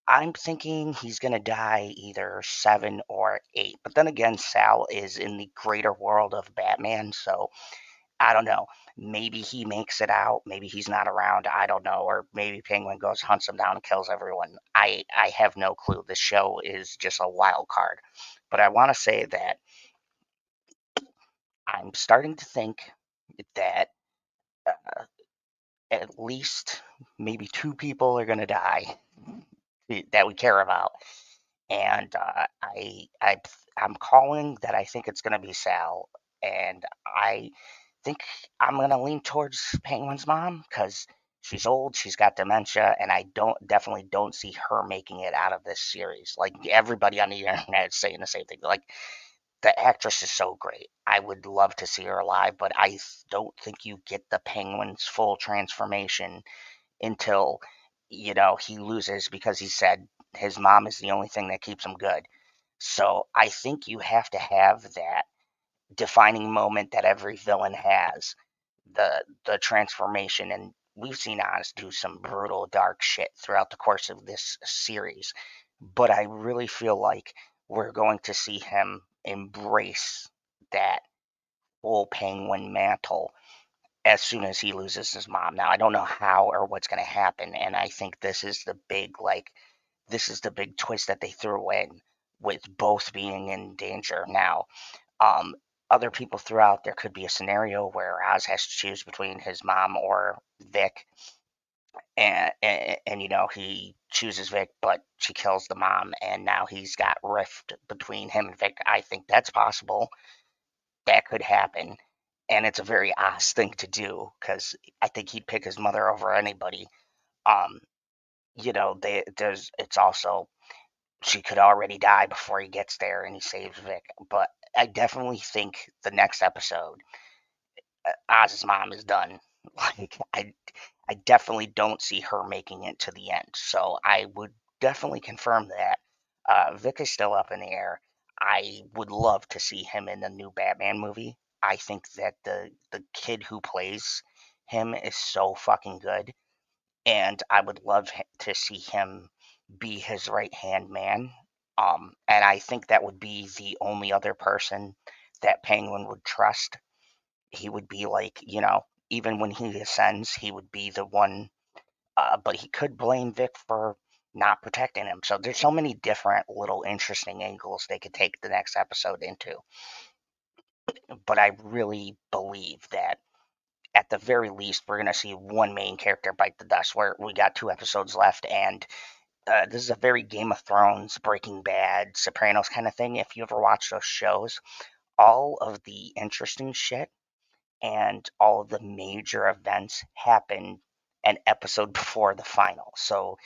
I'm thinking he's going to die either 7 or 8. But then again, Sal is in the greater world of Batman, so I don't know. Maybe he makes it out. Maybe he's not around. I don't know. Or maybe Penguin goes, hunts him down, and kills everyone. I have no clue. This show is just a wild card. But I want to say that I'm starting to think that at least maybe 2 people are going to die that we care about. And I'm calling that I think it's going to be Sal. And I think I'm going to lean towards Penguin's mom because she's old, she's got dementia, and I definitely don't see her making it out of this series. Like everybody on the internet is saying the same thing. Like the actress is so great. I would love to see her alive, but I don't think you get the Penguin's full transformation until he loses, because he said his mom is the only thing that keeps him good. So I think you have to have that defining moment that every villain has, the transformation. And we've seen Oz do some brutal dark shit throughout the course of this series, but I really feel like we're going to see him embrace that full Penguin mantle as soon as he loses his mom. Now, I don't know how or what's going to happen, and I think this is the big twist that they threw in with both being in danger now. other people throughout. There could be a scenario where Oz has to choose between his mom or Vic, and he chooses Vic, but she kills the mom, and now he's got rift between him and Vic. I think that's possible. That could happen, and it's a very Oz thing to do because I think he'd pick his mother over anybody. Um, it's also she could already die before he gets there and he saves Vic. But I definitely think the next episode, Oz's mom is done. Like I definitely don't see her making it to the end. So I would definitely confirm that. Vic is still up in the air. I would love to see him in the new Batman movie. I think that the kid who plays him is so fucking good, and I would love to see him be his right hand man. And I think that would be the only other person that Penguin would trust. He would be like, even when he ascends, he would be the one. But he could blame Vic for not protecting him. So there's so many different little interesting angles they could take the next episode into. But I really believe that at the very least, we're going to see one main character bite the dust. Where we got 2 episodes left, and this is a very Game of Thrones, Breaking Bad, Sopranos kind of thing. If you ever watch those shows, all of the interesting shit and all of the major events happen an episode before the final. So,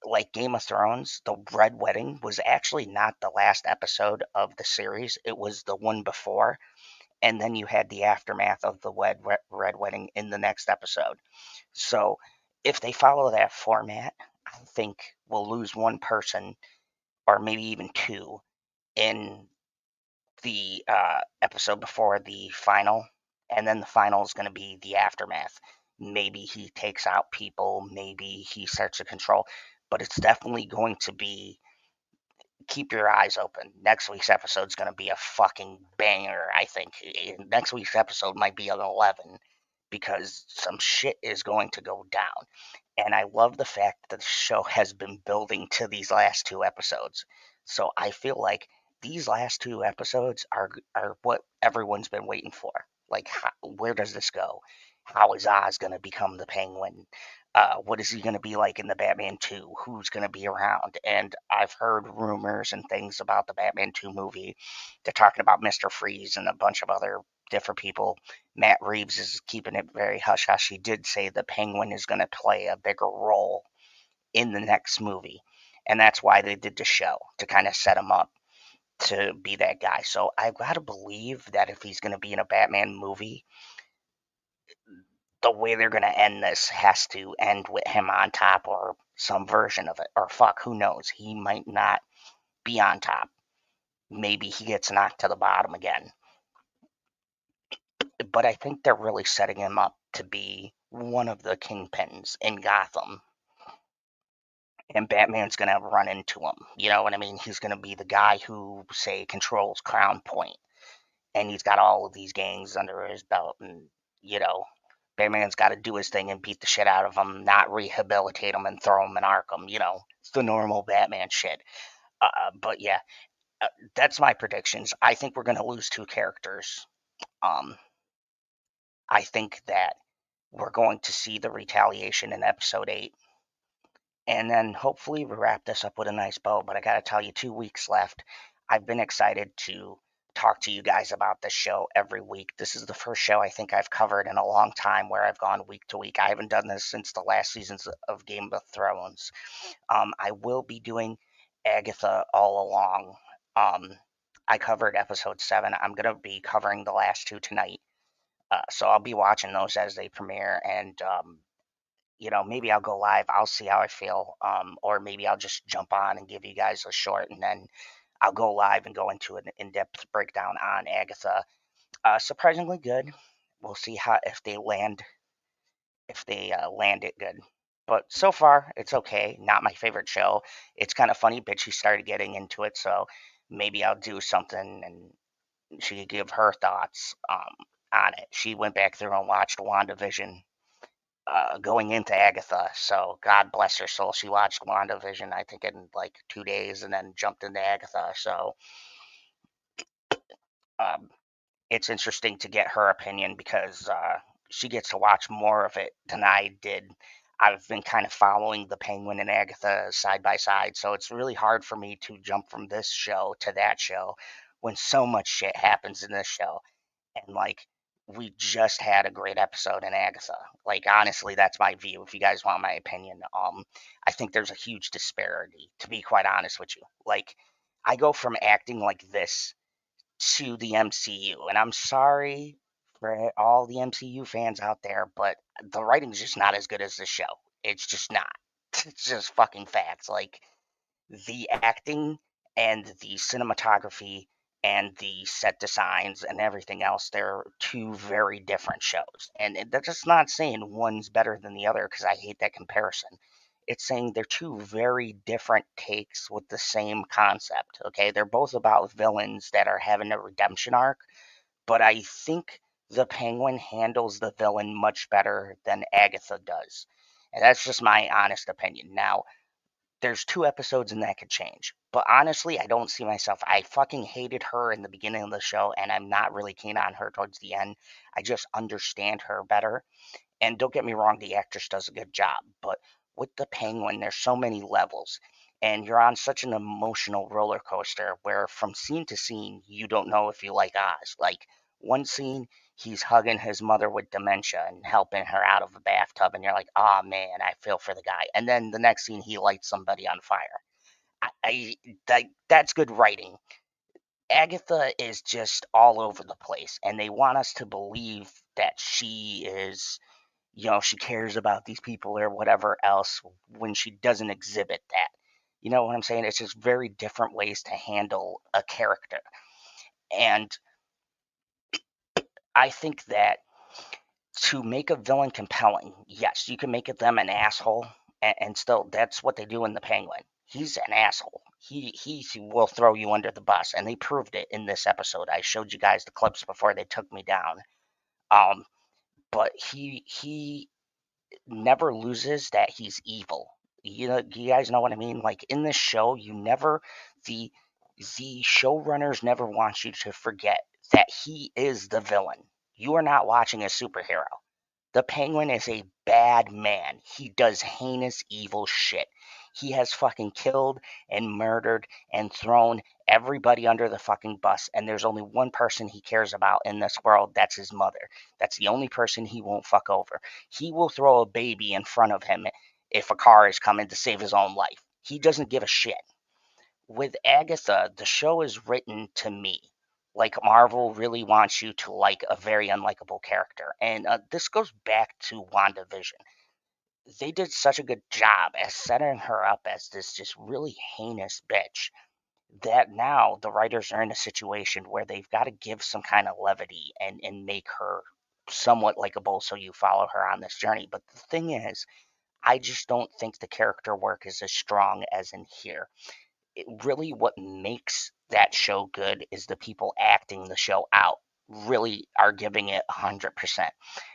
like Game of Thrones, the Red Wedding was actually not the last episode of the series, it was the one before. And then you had the aftermath of the Red Wedding in the next episode. So, if they follow that format, I think we'll lose one person or maybe even 2 in the episode before the final, and then the final is going to be the aftermath. Maybe he takes out people, maybe he starts to control, but it's definitely going to be keep your eyes open. Next week's episode is going to be a fucking banger, I think. Next week's episode might be an 11 because some shit is going to go down. And I love the fact that the show has been building to these last 2 episodes. So I feel like these last 2 episodes are what everyone's been waiting for. Like, where does this go? How is Oz going to become the Penguin? What is he going to be like in the Batman 2? Who's going to be around? And I've heard rumors and things about the Batman 2 movie. They're talking about Mr. Freeze and a bunch of other different people. Matt Reeves is keeping it very hush hush. He did say the Penguin is going to play a bigger role in the next movie. And that's why they did the show, to kind of set him up to be that guy. So I've got to believe that if he's going to be in a Batman movie, the way they're going to end this has to end with him on top or some version of it. Or fuck, who knows? He might not be on top. Maybe he gets knocked to the bottom again. But I think they're really setting him up to be one of the kingpins in Gotham. And Batman's going to run into him. You know what I mean? He's going to be the guy who, say, controls Crown Point. And he's got all of these gangs under his belt. And, Batman's got to do his thing and beat the shit out of them, not rehabilitate them and throw them in Arkham. It's the normal Batman shit. But yeah, that's my predictions. I think we're going to lose 2 characters. I think that we're going to see the retaliation in episode 8. And then hopefully we wrap this up with a nice bow. But I got to tell you, 2 weeks left. I've been excited to talk to you guys about this show every week. This is the first show I think I've covered in a long time where I've gone week to week. I haven't done this since the last seasons of Game of Thrones. I will be doing Agatha all along. I covered episode 7. I'm going to be covering the last 2 tonight. So I'll be watching those as they premiere, and maybe I'll go live. I'll see how I feel, or maybe I'll just jump on and give you guys a short, and then I'll go live and go into an in-depth breakdown on Agatha. Surprisingly good. We'll see if they land it good. But so far, it's okay. Not my favorite show. It's kind of funny. Bitchy started getting into it, so maybe I'll do something and she could give her thoughts on it. She went back through and watched WandaVision going into Agatha. So God bless her soul. She watched WandaVision, I think, in like 2 days and then jumped into Agatha. So it's interesting to get her opinion because she gets to watch more of it than I did. I've been kind of following the Penguin and Agatha side by side, so it's really hard for me to jump from this show to that show when so much shit happens in this show. And like, we just had a great episode in Agatha. Like, honestly, that's my view. If you guys want my opinion, I think there's a huge disparity, to be quite honest with you. Like, I go from acting like this to the MCU. And I'm sorry for all the MCU fans out there, but the writing's just not as good as the show. It's just not. It's just fucking facts. Like, the acting and the cinematography and the set designs and everything else, they're two very different shows. And that's just not saying one's better than the other because I hate that comparison. It's saying they're two very different takes with the same concept. Okay, they're both about villains that are having a redemption arc, but I think the Penguin handles the villain much better than Agatha does. And that's just my honest opinion. Now, there's 2 episodes and that could change. But honestly, I don't see myself. I fucking hated her in the beginning of the show, and I'm not really keen on her towards the end. I just understand her better. And don't get me wrong, the actress does a good job. But with the Penguin, there's so many levels. And you're on such an emotional roller coaster where from scene to scene, you don't know if you like Oz. Like, one scene, he's hugging his mother with dementia and helping her out of a bathtub, and you're like, oh man, I feel for the guy. And then the next scene, he lights somebody on fire. That's good writing. Agatha is just all over the place, and they want us to believe that she is, she cares about these people or whatever else when she doesn't exhibit that. You know what I'm saying? It's just very different ways to handle a character. And I think that to make a villain compelling, yes, you can make them an asshole, and still, that's what they do in the Penguin. He's an asshole. He will throw you under the bus, and they proved it in this episode. I showed you guys the clips before they took me down. But he never loses that he's evil. You guys know what I mean? Like, in this show, the the showrunners never want you to forget that he is the villain. You are not watching a superhero. The Penguin is a bad man. He does heinous, evil shit. He has fucking killed and murdered and thrown everybody under the fucking bus, and there's only one person he cares about in this world. That's his mother. That's the only person he won't fuck over. He will throw a baby in front of him if a car is coming to save his own life. He doesn't give a shit. With Agatha, the show is written to me. Like, Marvel really wants you to like a very unlikable character. And this goes back to WandaVision. They did such a good job as setting her up as this just really heinous bitch that now the writers are in a situation where they've got to give some kind of levity and make her somewhat likable so you follow her on this journey. But the thing is, I just don't think the character work is as strong as in here. Really what makes that show good is the people acting the show out really are giving it 100%.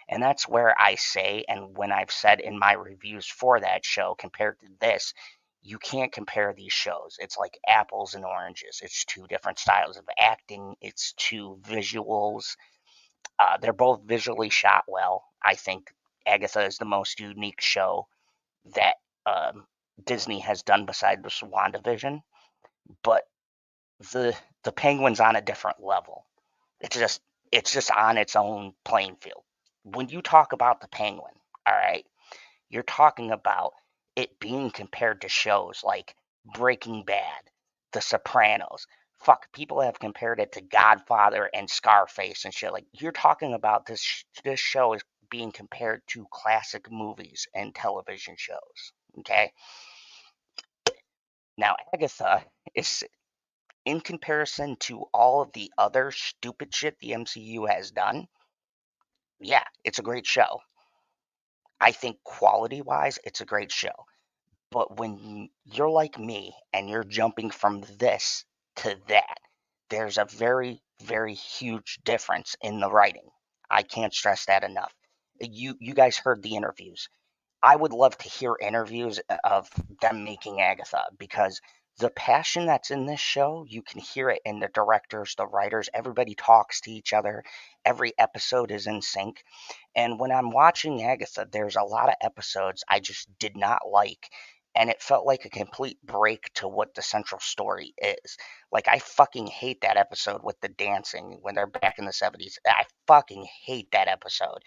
And that's where I say, and when I've said in my reviews for that show compared to this, you can't compare these shows. It's like apples and oranges. It's two different styles of acting. It's two visuals. They're both visually shot well. I think Agatha is the most unique show that Disney has done besides WandaVision, but the Penguin's on a different level. It's just on its own playing field. When you talk about the Penguin, all right, you're talking about it being compared to shows like Breaking Bad, The Sopranos. Fuck, people have compared it to Godfather and Scarface and shit. Like, you're talking about this show is being compared to classic movies and television shows. Okay. Now, Agatha is, in comparison to all of the other stupid shit the MCU has done, yeah, it's a great show. I think quality wise, it's a great show. But when you're like me and you're jumping from this to that, there's a very, very huge difference in the writing. I can't stress that enough. You guys heard the interviews. I would love to hear interviews of them making Agatha because The passion that's in this show, you can hear it in the directors, the writers, everybody talks to each other. Every episode is in sync. And when I'm watching Agatha, there's a lot of episodes I just did not like. And it felt like a complete break to what the central story is. Like, I fucking hate that episode with the dancing when they're back in the 70s. I fucking hate that episode.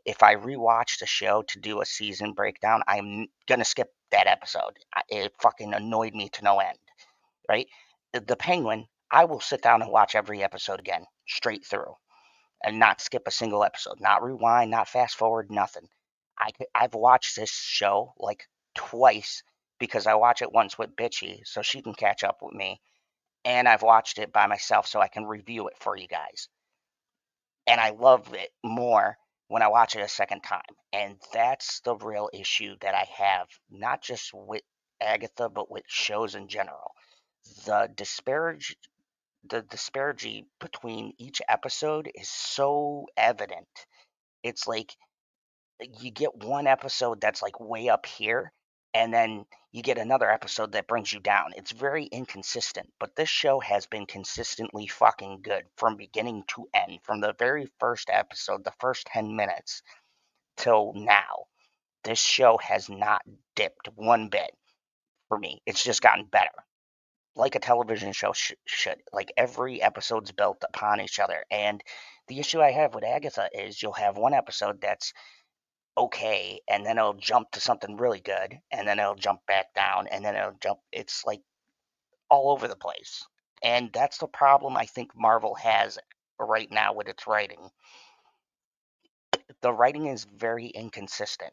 If I rewatch the show to do a season breakdown, I'm gonna skip that episode. It fucking annoyed me to no end, right? The Penguin, I will sit down and watch every episode again, straight through, and not skip a single episode, not rewind, not fast forward, nothing. I've watched this show like twice because I watch it once with Bitchy so she can catch up with me, and I've watched it by myself so I can review it for you guys. And I love it more when I watch it a second time. And that's the real issue that I have, not just with Agatha, but with shows in general. The disparity between each episode is so evident. It's like you get one episode that's like way up here, and then you get another episode that brings you down. It's very inconsistent, but this show has been consistently fucking good from beginning to end, from the very first episode, the first 10 minutes, till now. This show has not dipped one bit for me. It's just gotten better. Like a television show should. Like, every episode's built upon each other. And the issue I have with Agatha is you'll have one episode that's okay, and then it'll jump to something really good, and then it'll jump back down, and then it'll jump. It's like all over the place. And that's the problem I think Marvel has right now with its writing. The writing is very inconsistent.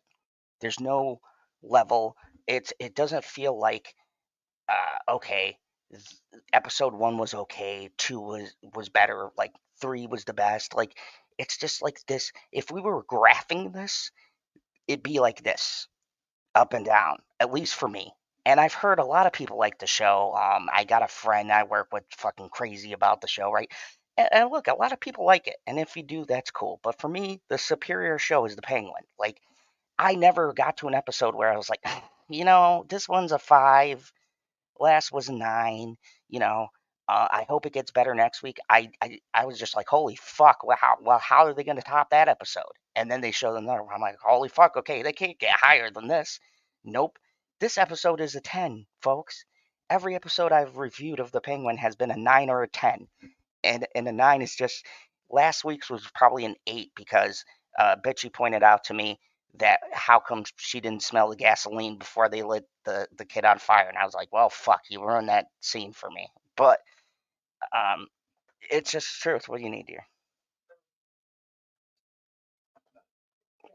There's no level. It doesn't feel like okay, episode 1 was okay, 2 was better, like 3 was the best. Like, it's just like this. If we were graphing this, it'd be like this, up and down, at least for me. And I've heard a lot of people like the show. I got a friend I work with fucking crazy about the show, right? And look, a lot of people like it. And if you do, that's cool. But for me, the superior show is The Penguin. Like, I never got to an episode where I was like, this one's a 5, last was a 9, you know. I hope it gets better next week. I was just like, holy fuck, how are they going to top that episode? And then they showed another one. I'm like, holy fuck, okay, they can't get higher than this. Nope. This episode is a 10, folks. Every episode I've reviewed of The Penguin has been a 9 or a 10. And a 9 is just, last week's was probably an 8 because Bitchy pointed out to me that how come she didn't smell the gasoline before they lit the kid on fire. And I was like, well, fuck, you ruined that scene for me. But it's just the truth. What do you need, dear?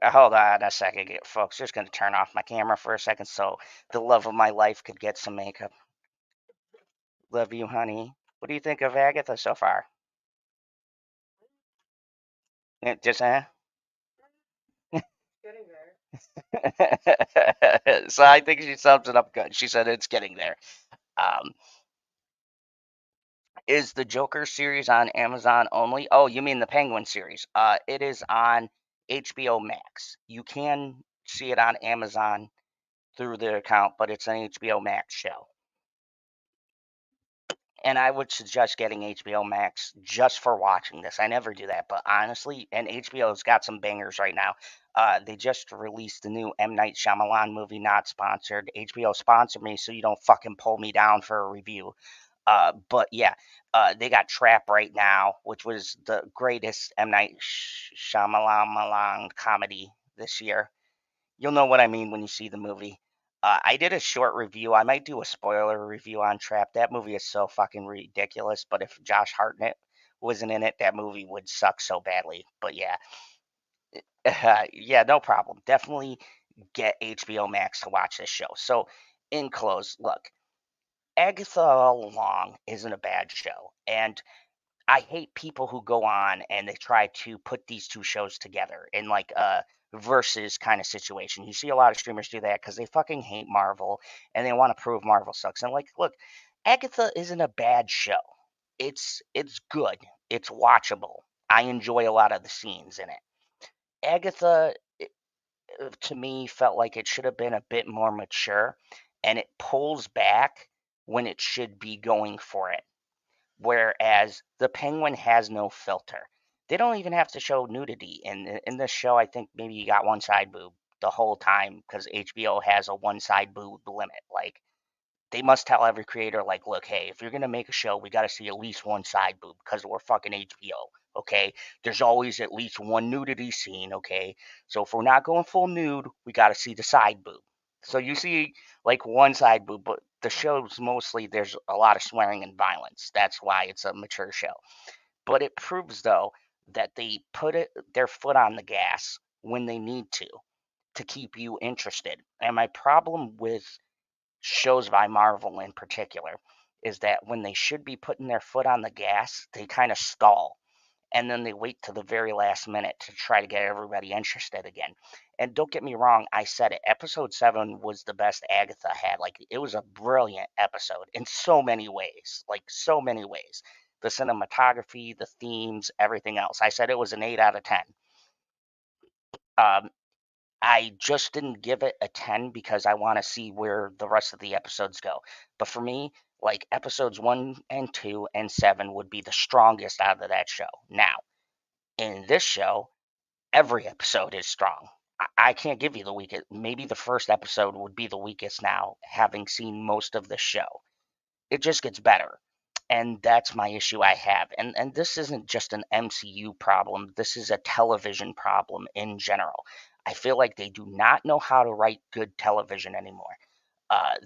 Hold on a second, folks. Just going to turn off my camera for a second so the love of my life could get some makeup. Love you, honey. What do you think of Agatha so far? Just, so I think she sums it up good. She said it's getting there. Is the Joker series on Amazon only? Oh, you mean the Penguin series? It is on HBO Max. You can see it on Amazon through their account, but it's an HBO Max show. And I would suggest getting HBO Max just for watching this. I never do that, but honestly, and HBO's got some bangers right now. They just released the new M. Night Shyamalan movie, not sponsored. HBO sponsored me, so you don't fucking pull me down for a review. But yeah, they got Trap right now, which was the greatest M. Night Shyamalan comedy this year. You'll know what I mean when you see the movie. I did a short review. I might do a spoiler review on Trap. That movie is so fucking ridiculous. But if Josh Hartnett wasn't in it, that movie would suck so badly. But yeah, yeah, no problem. Definitely get HBO Max to watch this show. So, in close, look, Agatha All Along isn't a bad show, and I hate people who go on and they try to put these two shows together in like a versus kind of situation. You see a lot of streamers do that because they fucking hate Marvel and they want to prove Marvel sucks. And like, look, Agatha isn't a bad show. It's good. It's watchable. I enjoy a lot of the scenes in it. Agatha, to me, felt like it should have been a bit more mature, and it pulls back when it should be going for it. Whereas the Penguin has no filter. They don't even have to show nudity. In this show, I think maybe you got one side boob the whole time because HBO has a one side boob limit. Like, they must tell every creator, like, look, hey, if you're going to make a show, we got to see at least one side boob because we're fucking HBO, okay? There's always at least one nudity scene, okay? So if we're not going full nude, we got to see the side boob. So you see, like, one side boob, but the show's mostly there's a lot of swearing and violence. That's why it's a mature show. But it proves, though, that they put their foot on the gas when they need to keep you interested. And my problem with shows by Marvel in particular is that when they should be putting their foot on the gas, they kind of stall. And then they wait to the very last minute to try to get everybody interested again. And don't get me wrong, I said it. Episode 7 was the best Agatha had. Like, it was a brilliant episode in so many ways. Like, so many ways. The cinematography, the themes, everything else. I said it was an 8 out of 10. I just didn't give it a 10 because I want to see where the rest of the episodes go. But for me, like, episodes 1 and 2 and 7 would be the strongest out of that show. Now, in this show, every episode is strong. I can't give you the weakest. Maybe the first episode would be the weakest now, having seen most of the show. It just gets better. And that's my issue I have. And this isn't just an MCU problem. This is a television problem in general. I feel like they do not know how to write good television anymore.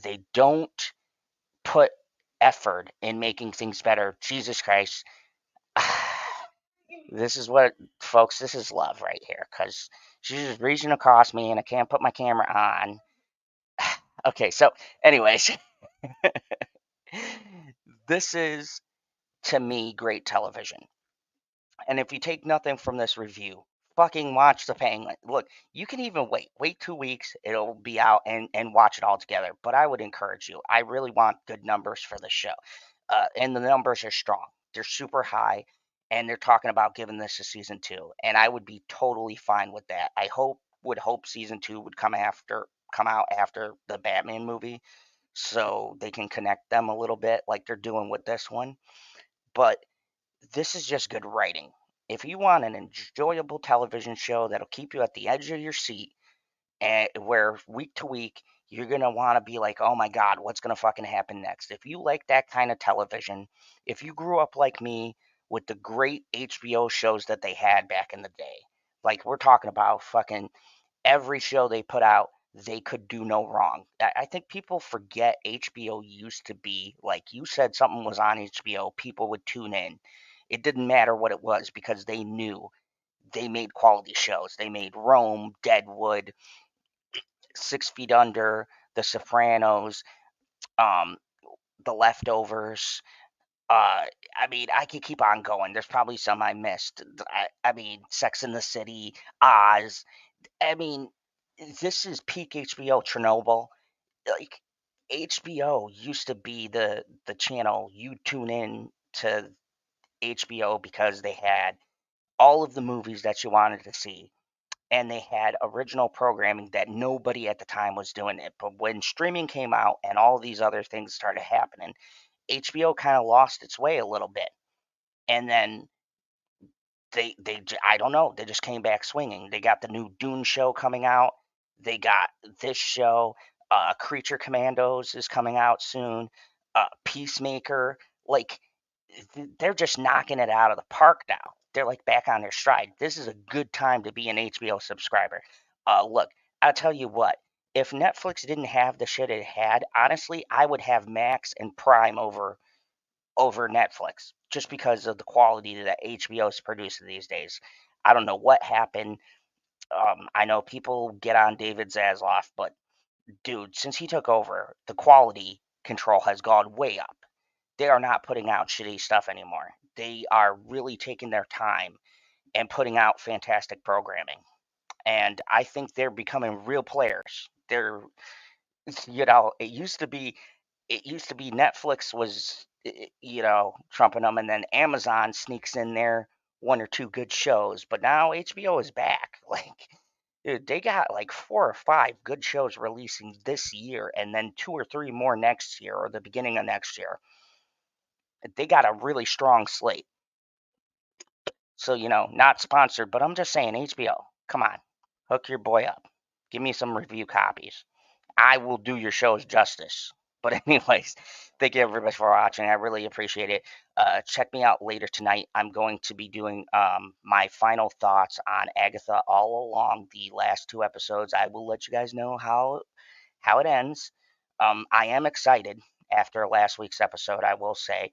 They don't put effort in making things better. Jesus Christ. This is what, folks, this is love right here. Because she's just reaching across me and I can't put my camera on. Okay, so anyways. This is, to me, great television. And if you take nothing from this review, fucking watch The Penguin. Look, you can even wait 2 weeks, it'll be out, and watch it all together. But I would encourage you. I really want good numbers for the show. And the numbers are strong. They're super high, and they're talking about giving this a season 2. And I would be totally fine with that. I would hope season 2 would come out after the Batman movie, so they can connect them a little bit like they're doing with this one. But this is just good writing. If you want an enjoyable television show that'll keep you at the edge of your seat, and where week to week you're gonna want to be like, oh my god, what's gonna fucking happen next? If you like that kind of television, if you grew up like me with the great HBO shows that they had back in the day, like we're talking about fucking every show they put out, they could do no wrong. I think people forget HBO used to be like, you said something was on HBO, people would tune in. It didn't matter what it was because they knew they made quality shows. They made Rome, Deadwood, 6 Feet Under, The Sopranos, um, The Leftovers. I mean, I could keep on going. There's probably some I missed. I mean, Sex in the City, Oz. I mean, this is peak HBO. Chernobyl. Like, HBO used to be the channel you tune in to HBO because they had all of the movies that you wanted to see, and they had original programming that nobody at the time was doing it. But when streaming came out and all these other things started happening, HBO kind of lost its way a little bit. And then I don't know, they just came back swinging. They got the new Dune show coming out. They got this show. Creature Commandos is coming out soon. Peacemaker. Like, they're just knocking it out of the park now. They're like back on their stride. This is a good time to be an HBO subscriber. Look, I'll tell you what. If Netflix didn't have the shit it had, honestly, I would have Max and Prime over Netflix just because of the quality that HBO is producing these days. I don't know what happened. I know people get on David Zaslav, but dude, since he took over, the quality control has gone way up. They are not putting out shitty stuff anymore. They are really taking their time and putting out fantastic programming. And I think they're becoming real players. They're, it used to be Netflix was, trumping them, and then Amazon sneaks in there one or two good shows. But now HBO is back. Like, Dude, they got like 4 or 5 good shows releasing this year and then 2 or 3 more next year or the beginning of next year. They got a really strong slate. So, not sponsored, but I'm just saying, HBO, come on, hook your boy up. Give me some review copies. I will do your shows justice. But anyways, thank you everybody for watching. I really appreciate it. Check me out later tonight. I'm going to be doing my final thoughts on Agatha all along the last 2 episodes. I will let you guys know how it ends. I am excited after last week's episode, I will say.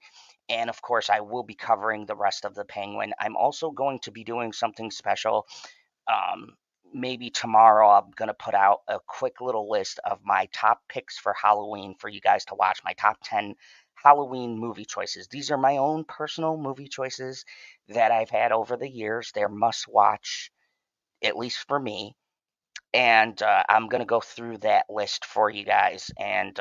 And of course, I will be covering the rest of the Penguin. I'm also going to be doing something special. Um, Maybe tomorrow I'm going to put out a quick little list of my top picks for Halloween for you guys to watch. My top 10 Halloween movie choices. These are my own personal movie choices that I've had over the years. They're must watch, at least for me. And I'm going to go through that list for you guys. And,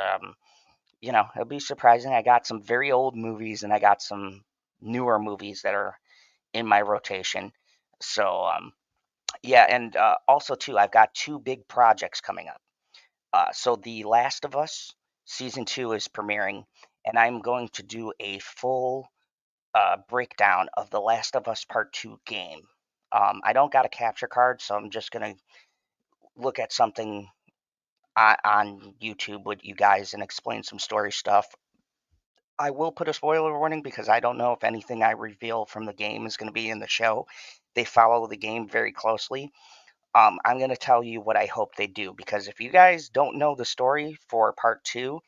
it'll be surprising. I got some very old movies and I got some newer movies that are in my rotation. So, yeah, and also, too, I've got 2 big projects coming up. So, The Last of Us Season 2 is premiering, and I'm going to do a full breakdown of The Last of Us Part 2 game. I don't got a capture card, so I'm just going to look at something on YouTube with you guys and explain some story stuff. I will put a spoiler warning because I don't know if anything I reveal from the game is going to be in the show. They follow the game very closely. I'm going to tell you what I hope they do, because if you guys don't know the story for part 2,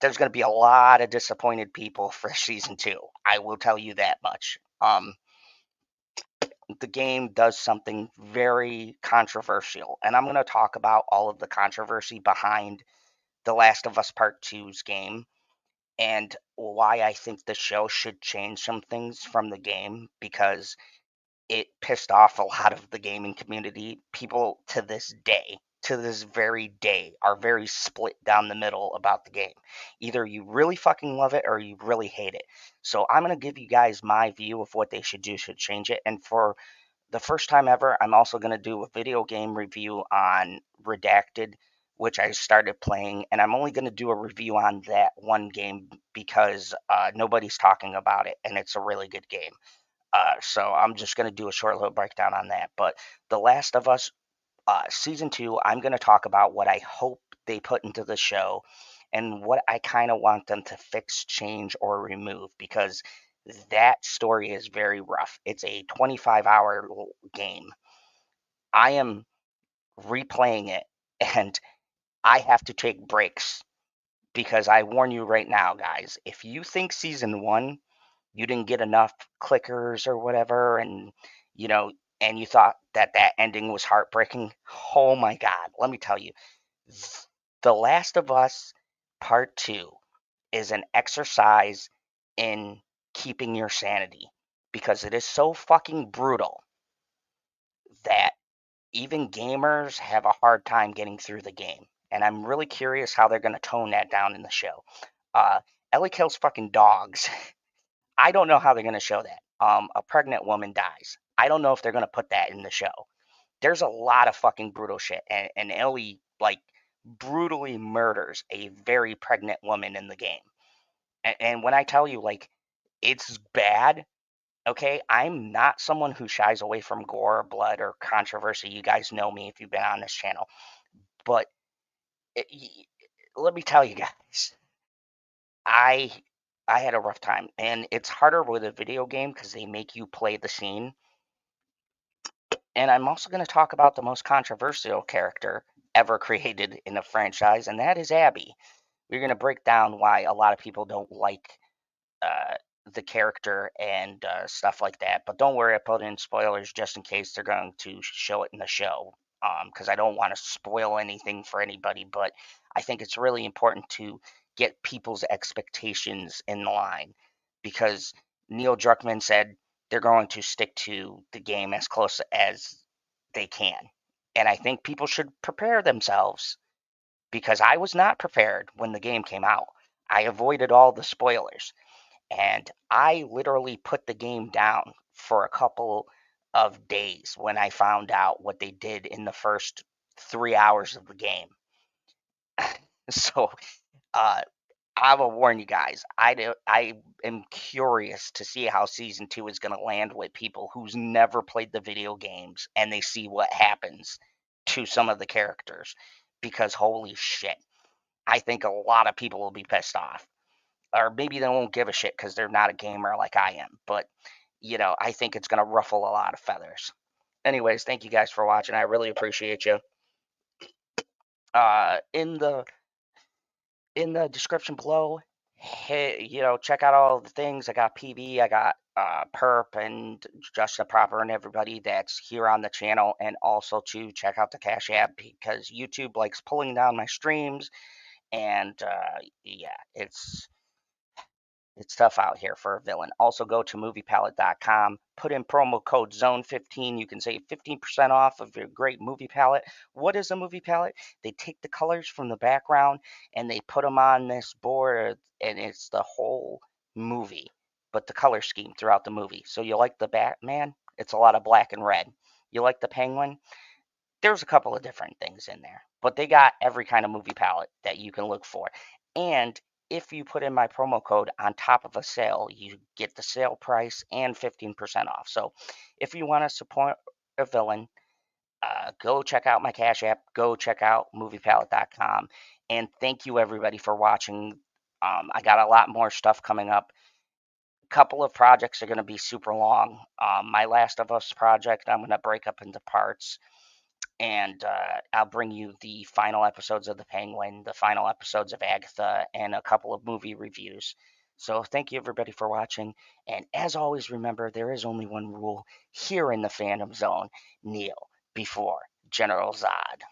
there's going to be a lot of disappointed people for season 2. I will tell you that much. The game does something very controversial, and I'm going to talk about all of the controversy behind The Last of Us Part 2's game and why I think the show should change some things from the game, because it pissed off a lot of the gaming community. People to this day, to this very day, are very split down the middle about the game. Either you really fucking love it or you really hate it. So I'm going to give you guys my view of what they should do to change it. And for the first time ever, I'm also going to do a video game review on Redacted, which I started playing, and I'm only going to do a review on that one game because nobody's talking about it, and it's a really good game. So I'm just going to do a short little breakdown on that. But The Last of Us Season 2, I'm going to talk about what I hope they put into the show and what I kind of want them to fix, change, or remove, because that story is very rough. It's a 25-hour game. I am replaying it, and I have to take breaks because I warn you right now, guys, if you think season 1 you didn't get enough clickers or whatever, and you know, and you thought that ending was heartbreaking, oh my God, let me tell you, The Last of Us Part 2 is an exercise in keeping your sanity, because it is so fucking brutal that even gamers have a hard time getting through the game. And I'm really curious how they're going to tone that down in the show. Ellie kills fucking dogs. I don't know how they're going to show that. A pregnant woman dies. I don't know if they're going to put that in the show. There's a lot of fucking brutal shit. And Ellie, like, brutally murders a very pregnant woman in the game. And when I tell you, like, it's bad, okay, I'm not someone who shies away from gore, blood, or controversy. You guys know me if you've been on this channel. But let me tell you guys, I had a rough time, and it's harder with a video game because they make you play the scene. And I'm also going to talk about the most controversial character ever created in a franchise, and that is Abby. We're going to break down why a lot of people don't like uh, the character and stuff like that. But don't worry, I put in spoilers just in case they're going to show it in the show, because I don't want to spoil anything for anybody. But I think it's really important to get people's expectations in line, because Neil Druckmann said they're going to stick to the game as close as they can. And I think people should prepare themselves, because I was not prepared when the game came out. I avoided all the spoilers. And I literally put the game down for a couple of days when I found out what they did in the first 3 hours of the game. So, I will warn you guys. I am curious to see how season 2 is going to land with people who's never played the video games and they see what happens to some of the characters, because holy shit, I think a lot of people will be pissed off. Or maybe they won't give a shit because they're not a gamer like I am. But, I think it's going to ruffle a lot of feathers. Anyways, thank you guys for watching. I really appreciate you. In the description below, hey, check out all the things. I got PB, I got Perp and justinproper and everybody that's here on the channel, and also to check out the Cash App because YouTube likes pulling down my streams, and yeah, it's tough out here for a villain. Also, go to moviepalette.com, put in promo code ZONE15. You can save 15% off of your great movie palette. What is a movie palette? They take the colors from the background and they put them on this board, and it's the whole movie, but the color scheme throughout the movie. So you like the Batman? It's a lot of black and red. You like the Penguin? There's a couple of different things in there, but they got every kind of movie palette that you can look for. And if you put in my promo code on top of a sale, you get the sale price and 15% off. So if you want to support a villain, go check out my Cash App, go check out moviepalette.com. And thank you everybody for watching. I got a lot more stuff coming up. A couple of projects are going to be super long. My Last of Us project, I'm going to break up into parts. And I'll bring you the final episodes of The Penguin, the final episodes of Agatha, and a couple of movie reviews. So thank you everybody for watching. And as always, remember, there is only one rule here in the Fandom Zone. Kneel before General Zod.